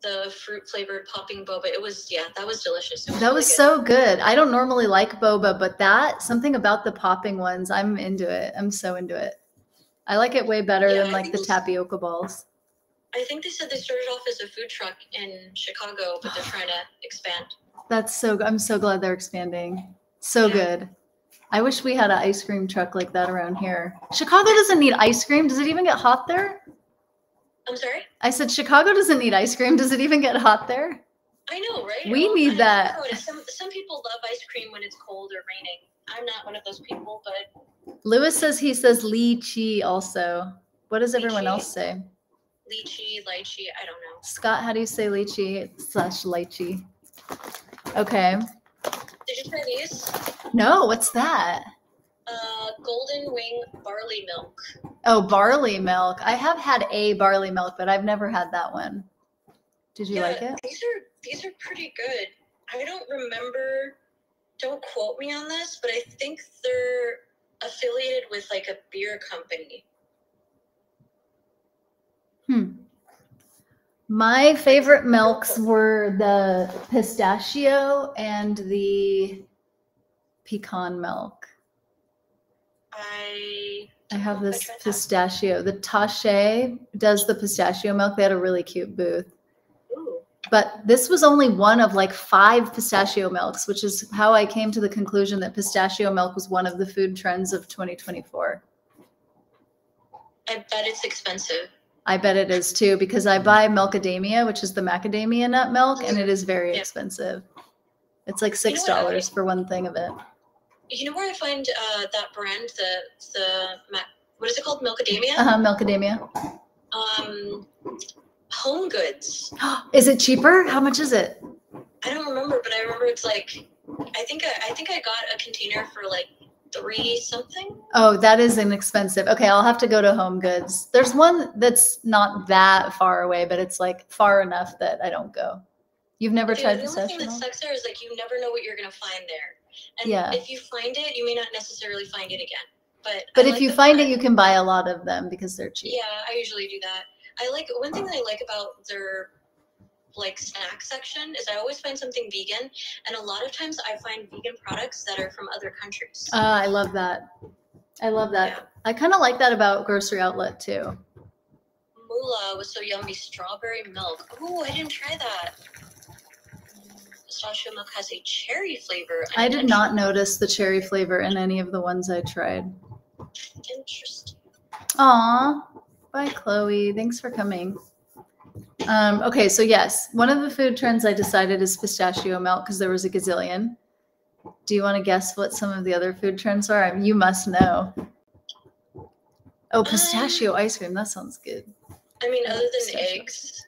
the fruit flavored popping boba. It was, that was delicious. That really was so good. I don't normally like boba, but something about the popping ones, I'm into it. I'm so into it. I like it way better than like the tapioca balls. I think they said they started off as a food truck in Chicago, but they're trying to expand. I'm so glad they're expanding. So good. I wish we had an ice cream truck like that around here. Chicago doesn't need ice cream. Does it even get hot there? I'm sorry? I said Chicago doesn't need ice cream. Does it even get hot there? I know, right? We need that. Some people love ice cream when it's cold or raining. I'm not one of those people, but... Lewis says he says lychee also. What does everyone else say? lychee, I don't know. Scott, how do you say lychee/lychee? Okay. Did you try these? No, what's that? Golden Wing barley milk. Oh, barley milk. I have had a barley milk, but I've never had that one. Did you like it? These are pretty good. I don't remember, don't quote me on this, but I think they're affiliated with like a beer company. My favorite milks were the pistachio and the pecan milk. I have this pistachio. The Tache does the pistachio milk. They had a really cute booth. Ooh. But this was only one of like 5 pistachio milks, which is how I came to the conclusion that pistachio milk was one of the food trends of 2024. I bet it's expensive. I bet it is too, because I buy Milkademia, which is the macadamia nut milk, and it is very expensive. It's like $6 for one thing of it. You know where I find that brand, what is it called? Milkademia? Milkademia. Home Goods. Is it cheaper? How much is it? I don't remember, but I remember it's like, I think I got a container for like $3 something. Oh, that is inexpensive. Okay, I'll have to go to Home Goods. There's one that's not that far away, but it's like far enough that I don't go. You've never tried pistachio? The only thing that sucks there is like you never know what you're gonna find there. And if you find it, you may not necessarily find it again. But if you find it, you can buy a lot of them because they're cheap. Yeah, I usually do that. One thing that I like about their like snack section is I always find something vegan, and a lot of times I find vegan products that are from other countries. I love that. Yeah. I kind of like that about Grocery Outlet too. Moolah was so yummy. Strawberry milk. Ooh, I didn't try that. Pistachio milk has a cherry flavor. I did not notice the cherry flavor in any of the ones I tried. Interesting. Aw, bye Chloe. Thanks for coming. Okay, so yes, one of the food trends I decided is pistachio milk because there was a gazillion. Do you want to guess what some of the other food trends are? I mean, you must know. Oh, pistachio ice cream. That sounds good. I mean, other than eggs.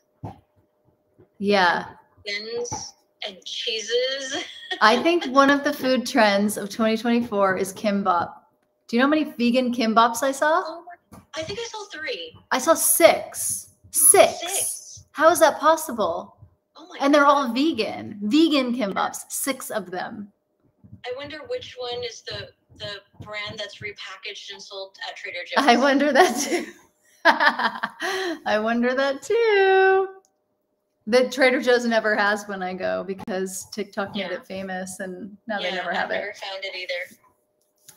Yeah. Onions and cheeses. I think one of the food trends of 2024 is kimbap. Do you know how many vegan kimbaps I saw? I think I saw 3. I saw 6. 6. How is that possible? Oh my and they're all vegan. Vegan kimbaps. 6 of them. I wonder which one is the brand that's repackaged and sold at Trader Joe's. I wonder that too. I wonder that too. That Trader Joe's never has when I go because TikTok made it famous and now they never have it. I've never found it either.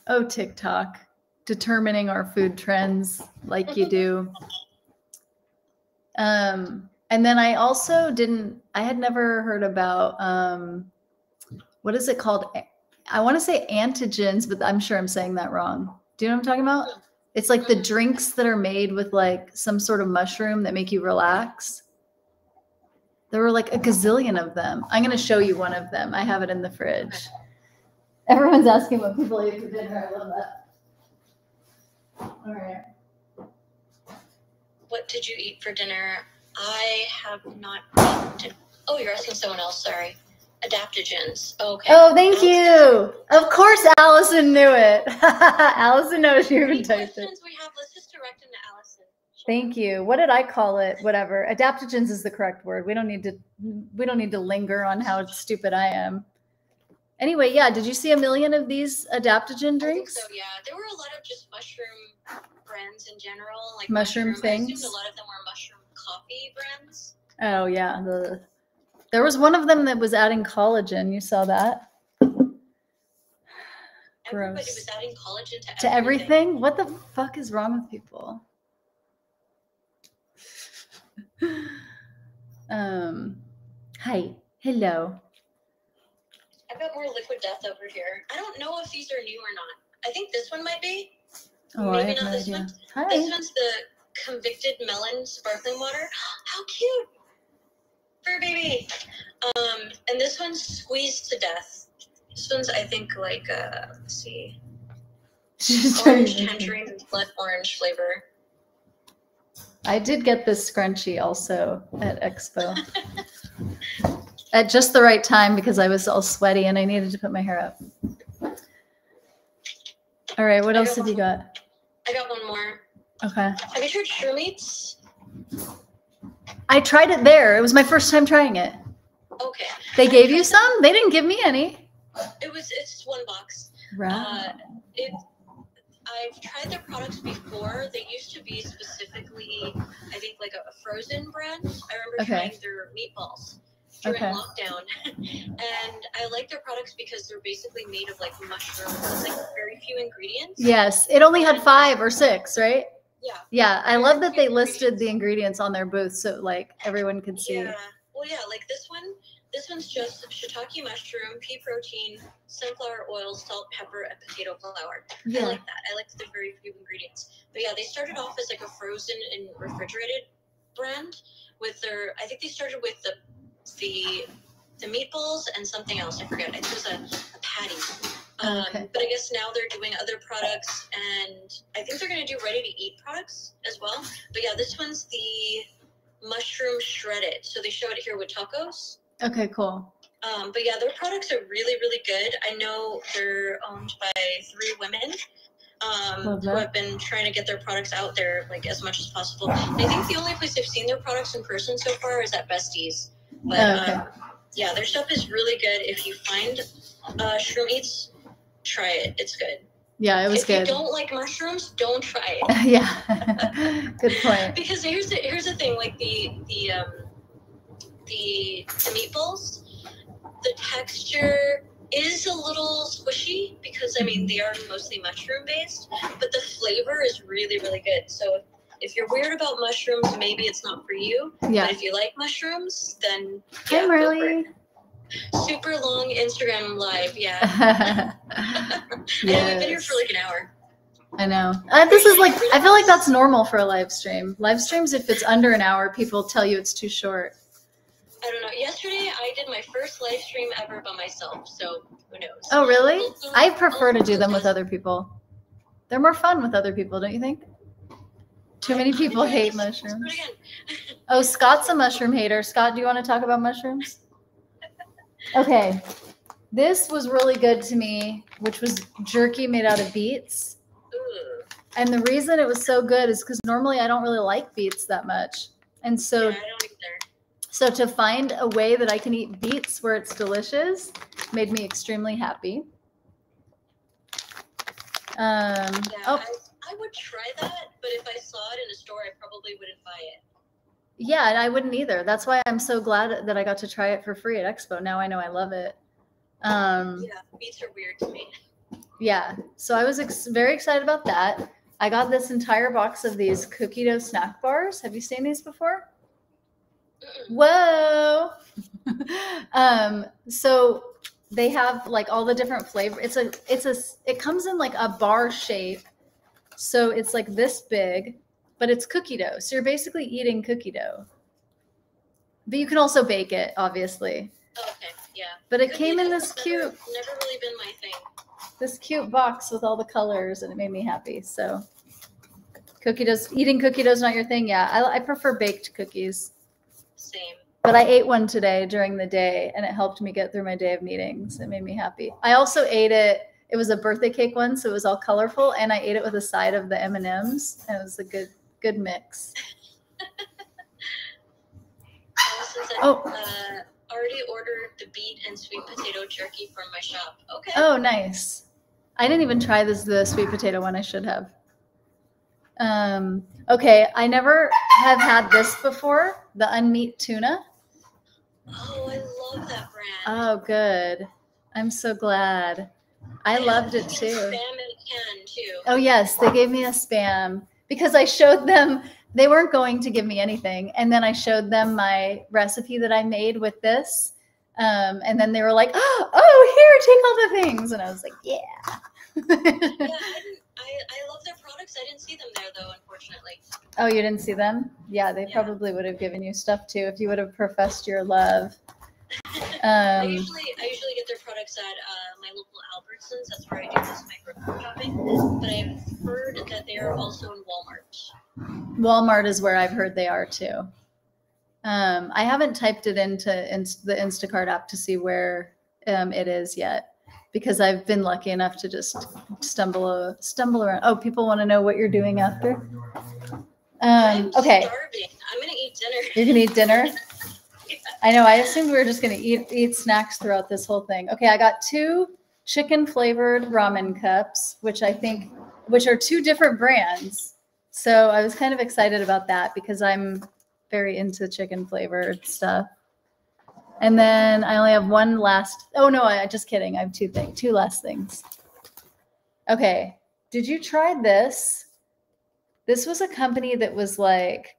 Oh, TikTok. Determining our food trends like you do. And then I also I had never heard about, what is it called? I want to say antigens, but I'm sure I'm saying that wrong. Do you know what I'm talking about? It's like the drinks that are made with like some sort of mushroom that make you relax. There were like a gazillion of them. I'm going to show you one of them. I have it in the fridge. Everyone's asking what people ate for dinner. I love that. All right. What did you eat for dinner? I have not eaten. Oh, you're asking someone else. Sorry. Adaptogens. Okay. Oh, thank you. Of course, Allison knew it. Allison knows you even typed it. We have. Let's just direct them to Allison. Thank you. What did I call it? Whatever. Adaptogens is the correct word. We don't need to linger on how stupid I am. Anyway, yeah. Did you see a million of these adaptogen drinks? I think so, yeah. There were a lot of just mushroom brands in general, like mushroom things. I assumed a lot of them were mushroom coffee brands. Oh yeah. There was one of them that was adding collagen. You saw that? Everybody was adding collagen to everything. What the fuck is wrong with people? Hi. Hello. I've got more Liquid Death over here. I don't know if these are new or not. I think this one might be. Oh, maybe I have not no this idea. one. Hi. This one's the Convicted Melon Sparkling Water. How cute! Fur baby. And this one's Squeezed to Death. This one's, I think, like, let's see. Orange tangerine and blood orange flavor. I did get this scrunchie also at Expo. At just the right time because I was all sweaty and I needed to put my hair up. All right, what else have you got? I got one more. Okay. Have you tried Shroom Eats? I tried it there. It was my first time trying it. Okay. They gave you some? They didn't give me any. It's one box. Right. I've tried their products before. They used to be specifically, I think, like a frozen brand. I remember trying their meatballs during lockdown. And I like their products because they're basically made of like mushrooms with like very few ingredients. Yes. It only had 5 or 6, right? Yeah. Yeah. I love that they listed the ingredients on their booth so like everyone could see. Yeah. Well, yeah, like this one's just shiitake mushroom, pea protein, sunflower oil, salt, pepper, and potato flour. Yeah. I like that. I like the very few ingredients. But yeah, they started off as like a frozen and refrigerated brand with their. I think they started with the meatballs and something else. I forget. I think it was a patty. But I guess now they're doing other products, and I think they're going to do ready-to-eat products as well. But yeah, this one's the mushroom shredded. So they show it here with tacos. Okay, cool. But yeah, their products are really, really good. I know they're owned by 3 women who have been trying to get their products out there like as much as possible. And I think the only place I've seen their products in person so far is at Besties. But yeah, their stuff is really good. If you find Shroom Eats, try it. It's good. Yeah, it was good. If you don't like mushrooms, don't try it. Yeah, good point. Because here's the thing, like the meatballs, the texture is a little squishy because I mean they are mostly mushroom based, but the flavor is really, really good. So if you're weird about mushrooms, maybe it's not for you. Yeah. But if you like mushrooms, then Hi, Marley. Super long Instagram live, yeah. Yes. And we've been here for like an hour. I know. This is like, I feel like that's normal for a live stream. Live streams, if it's under an hour, people tell you it's too short. I don't know. Yesterday, I did my first live stream ever by myself, so who knows? Oh, really? I prefer to do them with other people. They're more fun with other people, don't you think? Too many people hate mushrooms. Oh, Scott's a mushroom hater. Scott, do you want to talk about mushrooms? Okay. This was really good to me, which was jerky made out of beets. And the reason it was so good is because normally I don't really like beets that much. And so, I don't either. So to find a way that I can eat beets where it's delicious made me extremely happy. I would try that, but if I saw it in a store, I probably wouldn't buy it. Yeah, and I wouldn't either. That's why I'm so glad that I got to try it for free at Expo. Now I know I love it. Yeah, beets are weird to me. Yeah, so I was very excited about that. I got this entire box of these cookie dough snack bars. Have you seen these before? Whoa. So they have like all the different flavors. It comes in like a bar shape. So it's like this big, but it's cookie dough. So you're basically eating cookie dough. But you can also bake it, obviously. Oh, okay, yeah. But it came in this cute. Never really been my thing. This cute box with all the colors, and it made me happy. So eating cookie dough is not your thing. Yeah, I prefer baked cookies. Same. But I ate one today during the day, and it helped me get through my day of meetings. It made me happy. I also ate it. It was a birthday cake one, so it was all colorful, and I ate it with a side of the M&Ms, and it was a good mix. Already ordered the beet and sweet potato jerky from my shop. Okay. Oh, nice. I didn't even try the sweet potato one. I should have. Okay, I never have had this before, the unmeat tuna. Oh, I love that brand. Oh, good. I'm so glad. I loved it too. Spam in a can too. Oh, yes, they gave me a Spam because I showed them, they weren't going to give me anything. And then I showed them my recipe that I made with this. And then they were like, oh, here, take all the things. And I was like, yeah. I love their products. I didn't see them there though, unfortunately. Oh, you didn't see them? Yeah, they probably would have given you stuff too if you would have professed your love. I usually get their products at my local Albertsons. That's where I do most of my grocery shopping. But I've heard that they are also in Walmart. Walmart is where I've heard they are too. I haven't typed it into the Instacart app to see where it is yet, because I've been lucky enough to just stumble around. Oh, people want to know what you're doing after. I'm Okay. starving. I'm gonna eat dinner. You're gonna eat dinner? Yeah. I know. I assumed we were just gonna eat snacks throughout this whole thing. Okay, I got 2 chicken flavored ramen cups, which are 2 different brands. So I was kind of excited about that because I'm very into chicken flavored stuff. And then I only have one last. Oh no, I just kidding. I have 2 last things. Okay, did you try this? This was a company that was like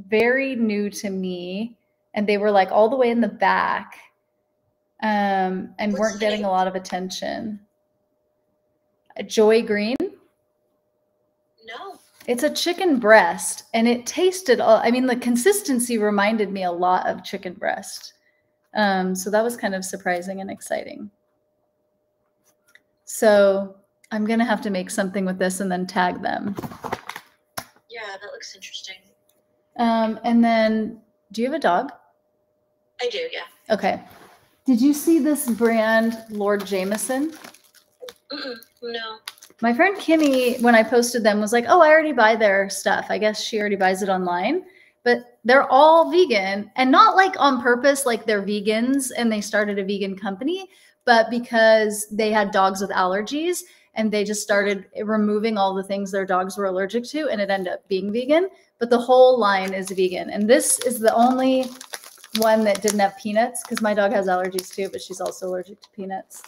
very new to me, and they were like all the way in the back, and weren't getting a lot of attention. Joy Green. No. It's a chicken breast, and it tasted. I mean, the consistency reminded me a lot of chicken breast. So that was kind of surprising and exciting. So I'm gonna have to make something with this and then tag them. Yeah, that looks interesting. And then, do you have a dog? I do, yeah. Okay. Did you see this brand, Lord Jameson? No. My friend Kimmy, when I posted them, was like, oh, I already buy their stuff. I guess she already buys it online. But they're all vegan, and not like on purpose, like they're vegans and they started a vegan company, but because they had dogs with allergies and they just started removing all the things their dogs were allergic to, and it ended up being vegan. But the whole line is vegan. And this is the only one that didn't have peanuts, because my dog has allergies too, but she's also allergic to peanuts.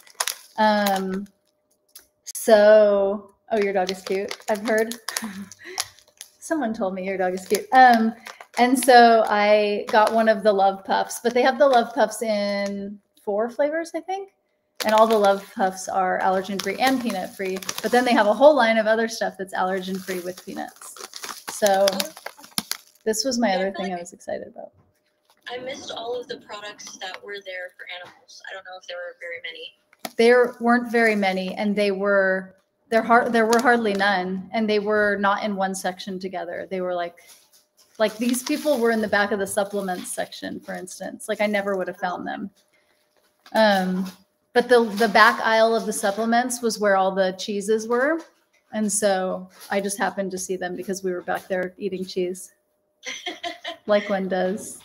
So, oh, your dog is cute. I've heard. Someone told me your dog is cute. And so I got one of the Love Puffs, but they have the Love Puffs in 4 flavors, I think. And all the Love Puffs are allergen-free and peanut-free. But then they have a whole line of other stuff that's allergen-free with peanuts. So this was my other thing I was excited about. I missed all of the products that were there for animals. I don't know if there were very many. There weren't very many, and there were hardly none, and they were not in one section together. They were like these people were in the back of the supplements section, for instance. Like I never would have found them. But the back aisle of the supplements was where all the cheeses were, and so I just happened to see them because we were back there eating cheese, like one does.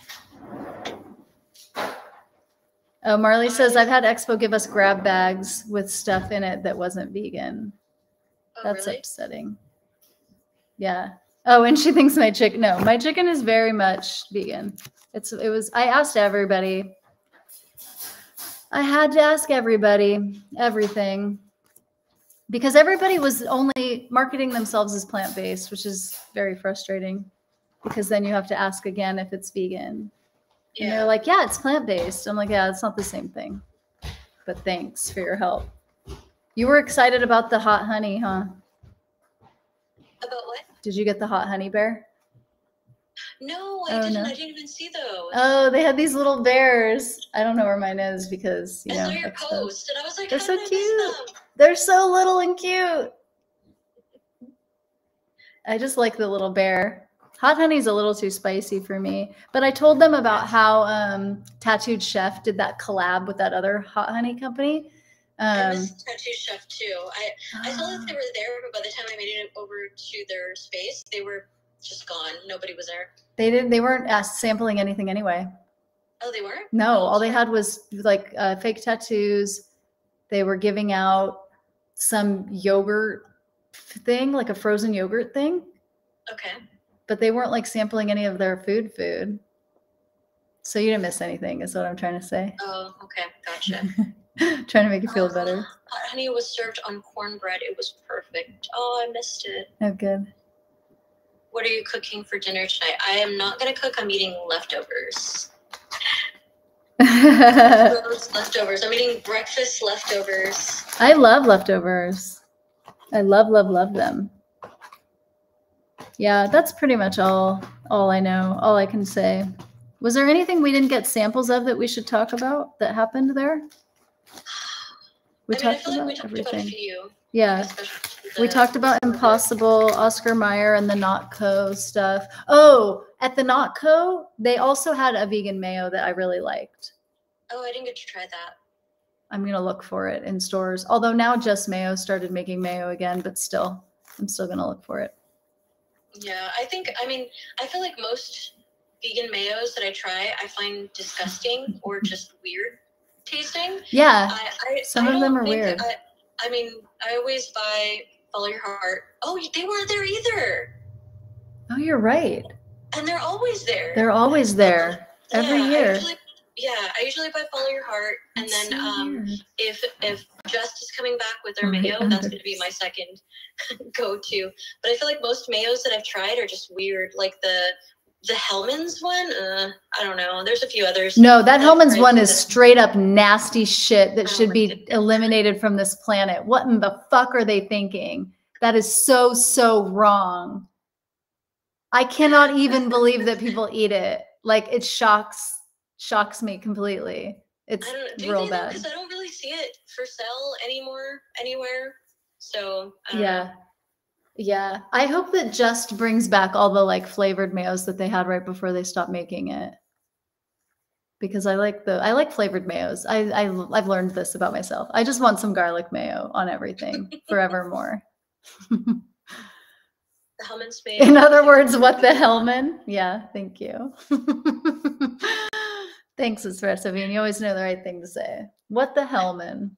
Oh, Marley says, I've had Expo give us grab bags with stuff in it that wasn't vegan. Oh, That's really? upsetting. Yeah. Oh, and she thinks my chicken. No, my chicken is very much vegan. I asked everybody. I had to ask everybody everything, because everybody was only marketing themselves as plant-based, which is very frustrating, because then you have to ask again if it's vegan. And they're like, yeah, it's plant-based. I'm like, yeah, it's not the same thing. But thanks for your help. You were excited about the hot honey, huh? About what? Did you get the hot honey bear? No, I didn't. No. I didn't even see those. Oh, they had these little bears. I don't know where mine is because, I saw your post, and I was like, they're how so did I cute. miss them? They're so little and cute. I just like the little bear. Hot honey's a little too spicy for me. But I told them about how Tattooed Chef did that collab with that other hot honey company. I missed Tattoo Chef too. I saw that they were there, but by the time I made it over to their space, they were just gone. Nobody was there. They weren't sampling anything anyway. Oh, they weren't? No, all they had was like fake tattoos. They were giving out some yogurt thing, like a frozen yogurt thing. Okay. But they weren't like sampling any of their food. So you didn't miss anything, is what I'm trying to say. Oh, okay. Gotcha. Trying to make you feel better. Hot honey was served on cornbread. It was perfect. Oh, I missed it. Oh, good. What are you cooking for dinner tonight? I am not going to cook. I'm eating leftovers. Leftovers. I'm eating breakfast leftovers. I love leftovers. I love them. Yeah, that's pretty much all I know, all I can say. Was there anything we didn't get samples of that we should talk about that happened there? We talked about everything. About a few. Yeah. We talked about Impossible, Oscar Mayer, and the Not Co stuff. Oh, at the Not Co, they also had a vegan mayo that I really liked. Oh, I didn't get to try that. I'm going to look for it in stores. Although now Just Mayo started making mayo again, but still, I'm still going to look for it. Yeah, I feel like most vegan mayos that I try, I find disgusting or just weird tasting. Yeah, some of them are weird. I always buy Follow Your Heart. Oh, they weren't there either. Oh, you're right. And they're always there. They're always there every year. I usually buy Follow Your Heart, and then if Just is coming back with their mayo, that's going to be my second go-to. But I feel like most mayos that I've tried are just weird. Like the Hellmann's one, I don't know. There's a few others. No, that Hellmann's one is straight up nasty shit that should be eliminated from this planet. What in the fuck are they thinking? That is so wrong. I cannot even believe that people eat it. Like, it shocks me completely. It's real bad. Because I don't really see it for sale anymore anywhere. So I don't know. Yeah. I hope that Just brings back all the like flavored mayos that they had right before they stopped making it. Because I like flavored mayos. I've learned this about myself. I just want some garlic mayo on everything forevermore. The Hellmann's mayo. In other words, what the Hellmann? Yeah, thank you. Thanks, Espresso Bean. You always know the right thing to say. What the Hellmann?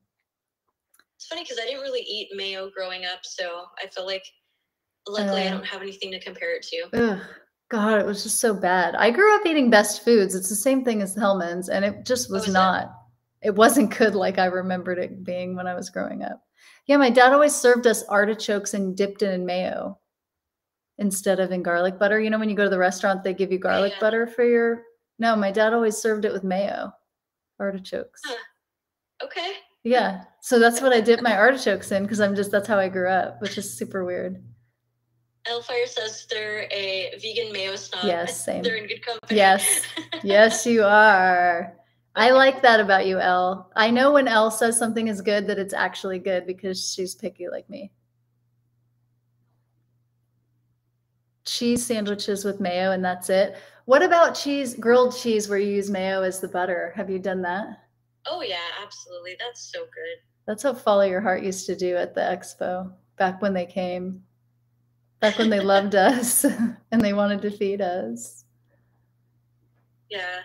It's funny because I didn't really eat mayo growing up, so I feel like luckily I don't have anything to compare it to. Ugh, God, it was just so bad. I grew up eating Best Foods. It's the same thing as Hellmann's, and it just was not. It wasn't good like I remembered it being when I was growing up. Yeah, my dad always served us artichokes and dipped it in mayo instead of in garlic butter. You know, when you go to the restaurant, they give you garlic butter for your... No, my dad always served it with mayo, artichokes. Okay. Yeah, so that's what I dip my artichokes in because that's how I grew up, which is super weird. Elfire says they're a vegan mayo snob. Yes, same. They're in good company. Yes, yes, you are. I like that about you, Elle. I know when Elle says something is good that it's actually good because she's picky like me. Cheese sandwiches with mayo and that's it. What about grilled cheese where you use mayo as the butter? Have you done that? Oh yeah, absolutely. That's so good. That's what Follow Your Heart used to do at the expo back when they came. Back when they loved us and they wanted to feed us. Yeah,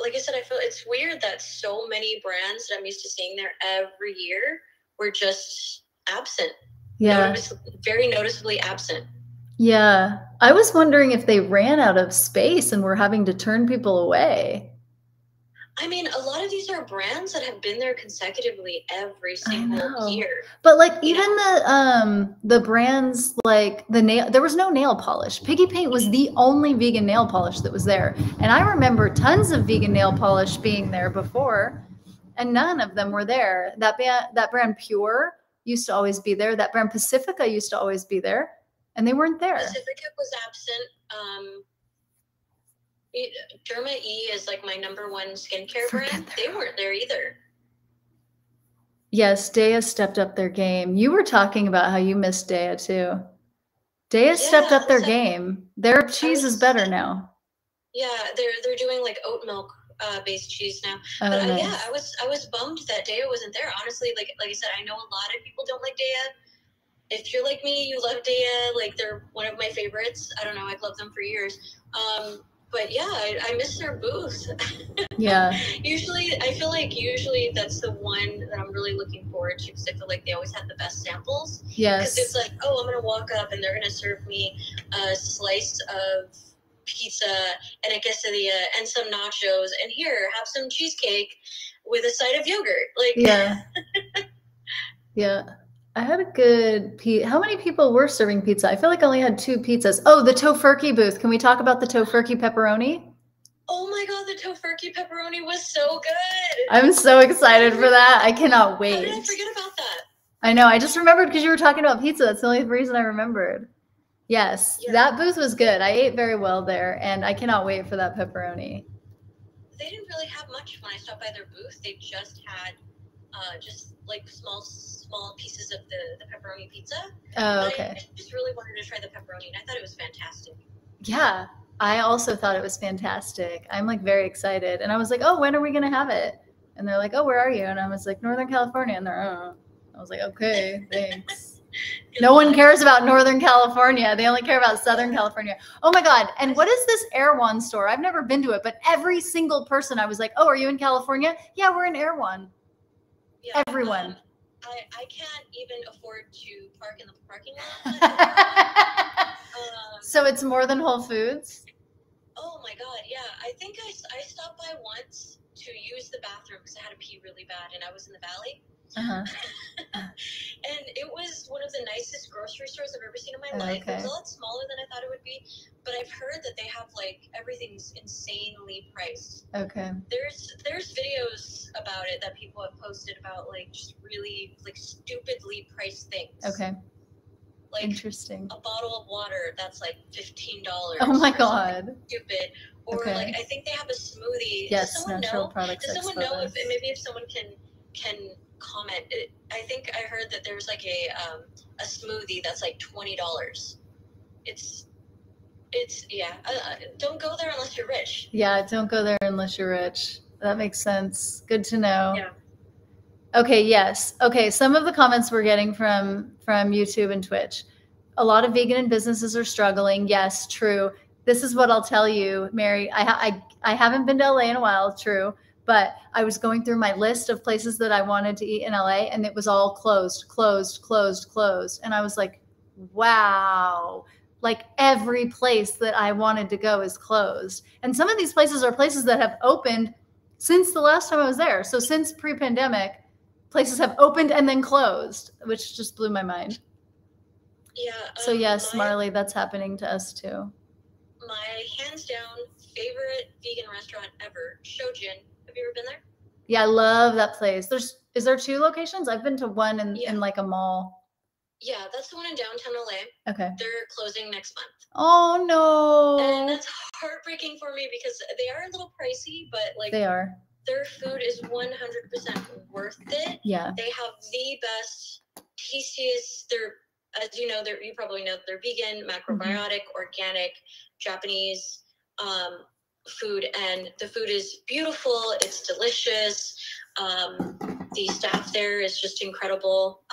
like I said, I feel it's weird that so many brands that I'm used to seeing there every year were just absent. Yeah. Very noticeably absent. Yeah. I was wondering if they ran out of space and were having to turn people away. I mean, a lot of these are brands that have been there consecutively every single year. But like even the brands like there was no nail polish. Piggy Paint was the only vegan nail polish that was there. And I remember tons of vegan nail polish being there before and none of them were there. That brand Pure used to always be there. That brand Pacifica used to always be there and they weren't there. Pacifica was absent. Derma E is like my #1 skincare brand. They weren't there either. Yes, Daya stepped up their game. You were talking about how you missed Daya too. Daya stepped up their game. Their cheese is better now. Yeah, they're doing like oat milk based cheese now. Oh, but nice. Yeah, I was bummed that Daya wasn't there. Honestly, like I said, I know a lot of people don't like Daya. If you're like me, you love Daya. Like they're one of my favorites. I don't know, I've loved them for years. But yeah, I miss their booth. Yeah. I feel like usually that's the one that I'm really looking forward to because I feel like they always have the best samples. Yes. Because it's like, oh, I'm going to walk up and they're going to serve me a slice of pizza and a quesadilla and some nachos. And here, have some cheesecake with a side of yogurt. Like, yeah. Yeah. I had a good how many people were serving pizza? I feel like I only had 2 pizzas. Oh, the Tofurkey booth. Can we talk about the Tofurkey pepperoni? Oh my God, the Tofurkey pepperoni was so good. I'm so excited for that. I cannot wait. How did I forget about that? I know. I just remembered because you were talking about pizza. That's the only reason I remembered. Yes, that booth was good. I ate very well there, and I cannot wait for that pepperoni. They didn't really have much when I stopped by their booth. They just had just like small pieces of the pepperoni pizza. Oh, okay. I just really wanted to try the pepperoni, and I thought it was fantastic. Yeah, I also thought it was fantastic. I'm like very excited. And I was like, oh, when are we going to have it? And they're like, oh, where are you? And I was like, Northern California. And they're, oh. I was like, okay, thanks. No one cares about Northern California. They only care about Southern California. Oh my God. And what is this Erewhon store? I've never been to it, but every single person I was like, oh, are you in California? Yeah, we're in Erewhon. Yeah, everyone. I can't even afford to park in the parking lot. So it's more than Whole Foods? Oh my God, yeah. I think I stopped by once to use the bathroom because I had to pee really bad and I was in the valley. And it was one of the nicest grocery stores I've ever seen in my life. It was a lot smaller than I thought it would be, but I've heard that they have like everything's insanely priced. Okay. There's videos about it that people have posted about like just really like stupidly priced things. Okay. Like interesting. A bottle of water that's like $15. Oh my God. Stupid. Or like I think they have a smoothie. Yes, Does someone Natural know? Products Expo Does someone know West. if someone can comment? I think I heard that there's like a smoothie that's like $20. It's yeah. Don't go there unless you're rich. Yeah, don't go there unless you're rich. That makes sense. Good to know. Yeah. Okay, yes. Okay, some of the comments we're getting from YouTube and Twitch. A lot of vegan businesses are struggling. Yes, true. This is what I'll tell you, Mary. I haven't been to LA in a while, true. But I was going through my list of places that I wanted to eat in LA, and it was all closed. And I was like, wow. Like every place that I wanted to go is closed. And some of these places are places that have opened since the last time I was there. So since pre-pandemic, places have opened and then closed, which just blew my mind. Yeah. So yes, Marley, that's happening to us too. My hands down favorite vegan restaurant ever, Shojin. Have you ever been there? Yeah, I love that place. Is there 2 locations? I've been to one in like a mall. Yeah, that's the one in downtown LA. Okay. They're closing next month. Oh no. And that's heartbreaking for me because they are a little pricey, but like they are. Their food is 100% worth it. Yeah. They have the best, tastiest. As you know, you probably know they're vegan, macrobiotic, organic, Japanese food, and the food is beautiful. It's delicious. The staff there is just incredible.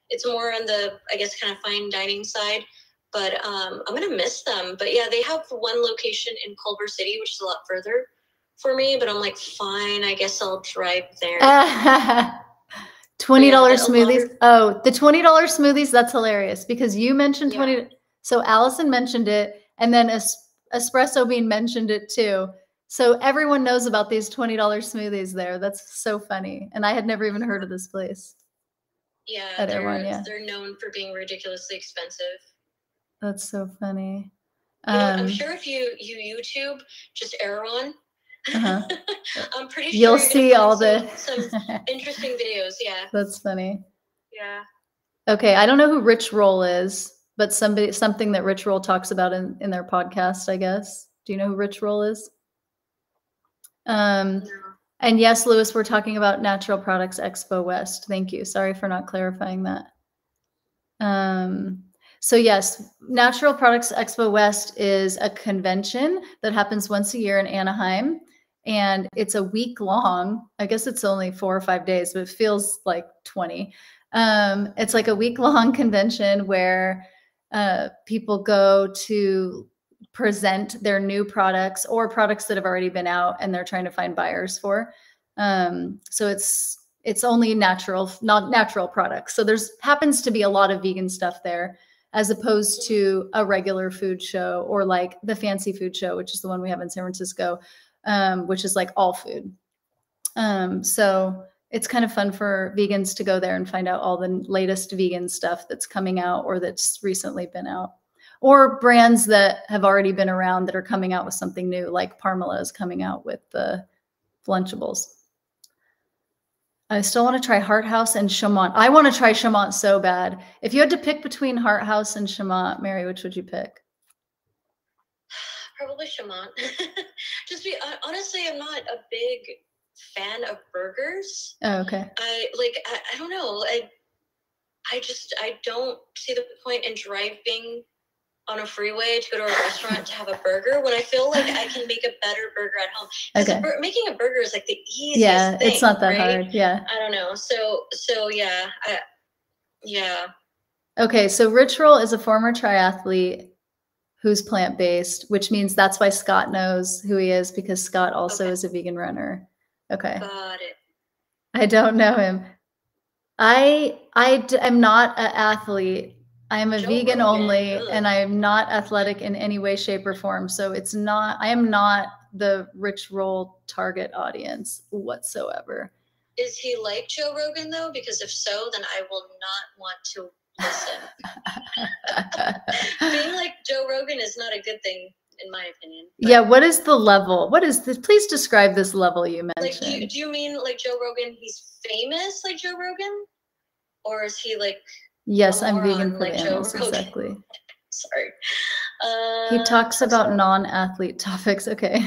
It's more on the, I guess, kind of fine dining side, but I'm gonna miss them. But yeah, they have one location in Culver City, which is a lot further for me, but I'm like, fine, I guess I'll drive there. $20 smoothies. The $20 smoothies, that's hilarious because you mentioned 20. So Allison mentioned it, and then Espresso Bean mentioned it too. So everyone knows about these $20 smoothies there. That's so funny. And I had never even heard of this place. Yeah, they're known for being ridiculously expensive. That's so funny. I'm sure if you YouTube just Erewhon, I'm pretty sure you'll see all some interesting videos. Yeah, that's funny. Yeah. Okay, I don't know who Rich Roll is, but something that Rich Roll talks about in their podcast, I guess. Do you know who Rich Roll is? No. And yes, Lewis, we're talking about Natural Products Expo West. Thank you. Sorry for not clarifying that. So yes, Natural Products Expo West is a convention that happens once a year in Anaheim, and it's a week long. I guess it's only 4 or 5 days, but it feels like 20. It's like a week long convention where people go to present their new products or products that have already been out and they're trying to find buyers for. So it's only not natural products. So there's happens to be a lot of vegan stuff there, as opposed to a regular food show or like the fancy food show, which is the one we have in San Francisco, which is like all food. So it's kind of fun for vegans to go there and find out all the latest vegan stuff that's coming out or that's recently been out, or brands that have already been around that are coming out with something new, like Parmela is coming out with the Lunchables. I still want to try Heart House and Chamont. I want to try Chamont so bad. If you had to pick between Heart House and Chamont, Mary, which would you pick? Probably Chamont. Honestly, I'm not a big fan of burgers. Oh, okay. I don't know. I don't see the point in driving on a freeway to go to a restaurant to have a burger when I feel like I can make a better burger at home. Because making a burger is like the easiest thing. It's not that right? hard. Yeah. I don't know. So yeah. Yeah. Okay, so Rich Roll is a former triathlete who's plant-based, which means that's why Scott knows who he is, because Scott also is a vegan runner. Okay. Got it. I don't know him. I am not an athlete. I am a vegan only, and I am not athletic in any way, shape, or form. So I am not the Rich Roll target audience whatsoever. Is he like Joe Rogan though? Because if so, then I will not want to listen. Being like Joe Rogan is not a good thing, in my opinion. Yeah, what is the level? What is this? Please describe this level you mentioned. Like, do you mean like Joe Rogan, he's famous like Joe Rogan? Or is he like... Yes, I'm vegan for the animals, exactly. Sorry. He talks about non-athlete topics. Okay.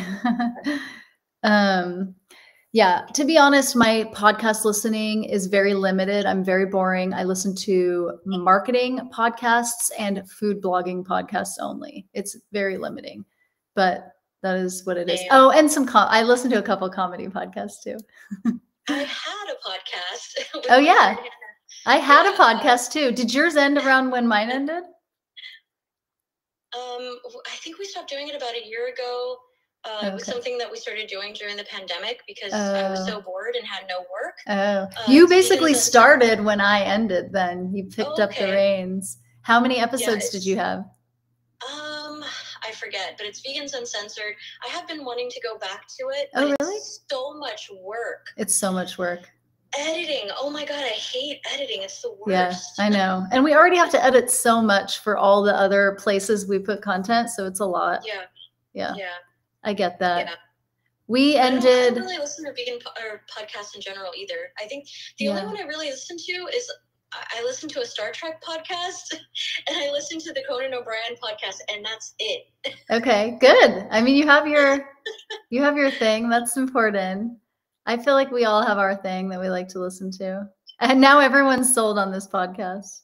Yeah, to be honest, my podcast listening is very limited. I'm very boring. I listen to marketing podcasts and food blogging podcasts only. It's very limiting, but that is what it is. Oh, and I listen to a couple comedy podcasts too. I had a podcast. Oh yeah, I had a podcast too. Did yours end around when mine ended? I think we stopped doing it about a year ago. It was something that we started doing during the pandemic because I was so bored and had no work. You basically started when I ended then. You picked up the reins. How many episodes did you have? I forget, but it's Vegans Uncensored. I have been wanting to go back to it. Oh, really? It's so much work. It's so much work. Editing. Oh my God, I hate editing. It's the worst. Yeah, I know. And we already have to edit so much for all the other places we put content, so it's a lot. Yeah. I get that. Yeah. We ended. I don't really listen to vegan podcasts in general either. I think the only one I really listen to is I listen to a Star Trek podcast and I listen to the Conan O'Brien podcast, and that's it. Okay, good. I mean, you have your thing. That's important. I feel like we all have our thing that we like to listen to, and now everyone's sold on this podcast.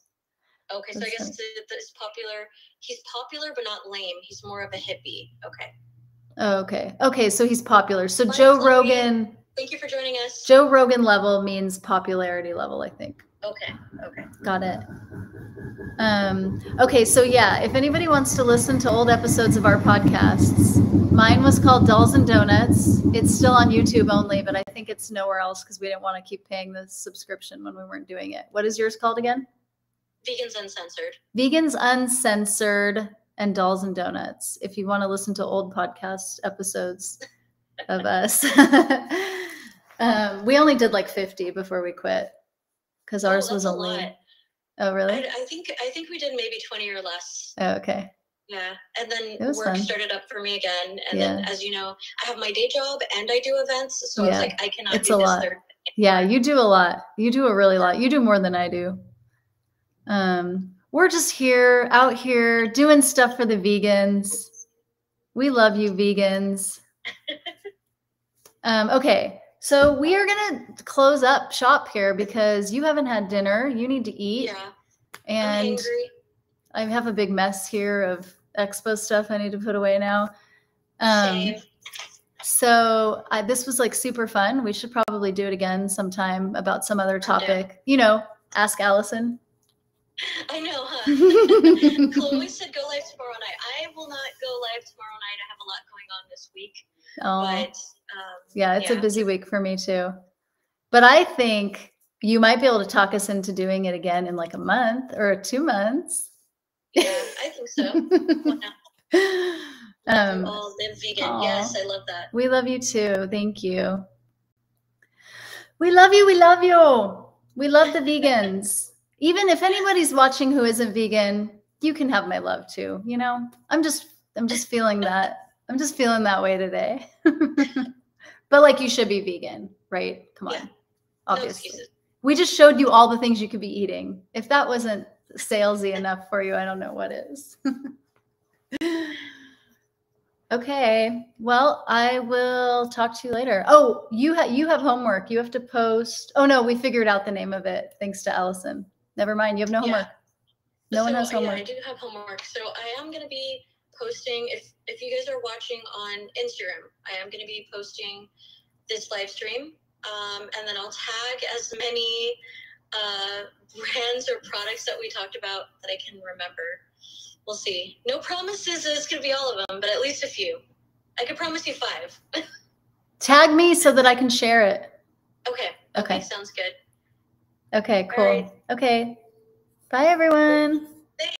Okay, so I guess it's popular. He's popular but not lame. He's more of a hippie. Okay. Okay. Okay, so he's popular. So Joe Rogan. Thank you for joining us. Joe Rogan level means popularity level, I think. Okay. Got it. Okay, so yeah, if anybody wants to listen to old episodes of our podcasts, mine was called Dolls and Donuts. It's still on YouTube only, but I think it's nowhere else because we didn't want to keep paying the subscription when we weren't doing it. What is yours called again? Vegans Uncensored. Vegans Uncensored and Dolls and Donuts, if you want to listen to old podcast episodes of us. We only did like 50 before we quit because ours was only... lot. Oh, really? I think we did maybe 20 or less. Oh, okay. Yeah. And then work started up for me again. And then, as you know, I have my day job and I do events. So it's like I cannot do this third thing. Yeah, you do a lot. You do a really lot. You do more than I do. We're just out here doing stuff for the vegans. We love you, vegans. Okay, so we are going to close up shop here because you haven't had dinner. You need to eat. Yeah, and I'm hungry. I have a big mess here of expo stuff I need to put away now. Same. So this was like super fun. We should probably do it again sometime about some other topic. You know, ask Allison. I know, huh? Chloe said go live tomorrow night. I will not go live tomorrow night. I have a lot going on this week. But yeah, it's a busy week for me too. But I think you might be able to talk us into doing it again in like a month or 2 months. Yeah, I think so. All live vegan. Yes, I love that. We love you too. Thank you. We love you. We love you. We love the vegans. Even if anybody's watching who isn't vegan, you can have my love too. You know, I'm just feeling that. I'm just feeling that way today. But like, you should be vegan, right? Come on. Obviously. No, we just showed you all the things you could be eating. If that wasn't salesy enough for you, I don't know what is. Okay. Well, I will talk to you later. Oh, you have homework. You have to post. Oh no, we figured out the name of it thanks to Allison. Never mind. You have no homework. No one has homework. Yeah, I do have homework. So I am going to be posting, if you guys are watching on Instagram, I am going to be posting this live stream. And then I'll tag as many brands or products that we talked about that I can remember. We'll see. No promises that it's going to be all of them, but at least a few. I could promise you 5. Tag me so that I can share it. Okay. Sounds good. Okay, cool. All right. Okay. Bye, everyone.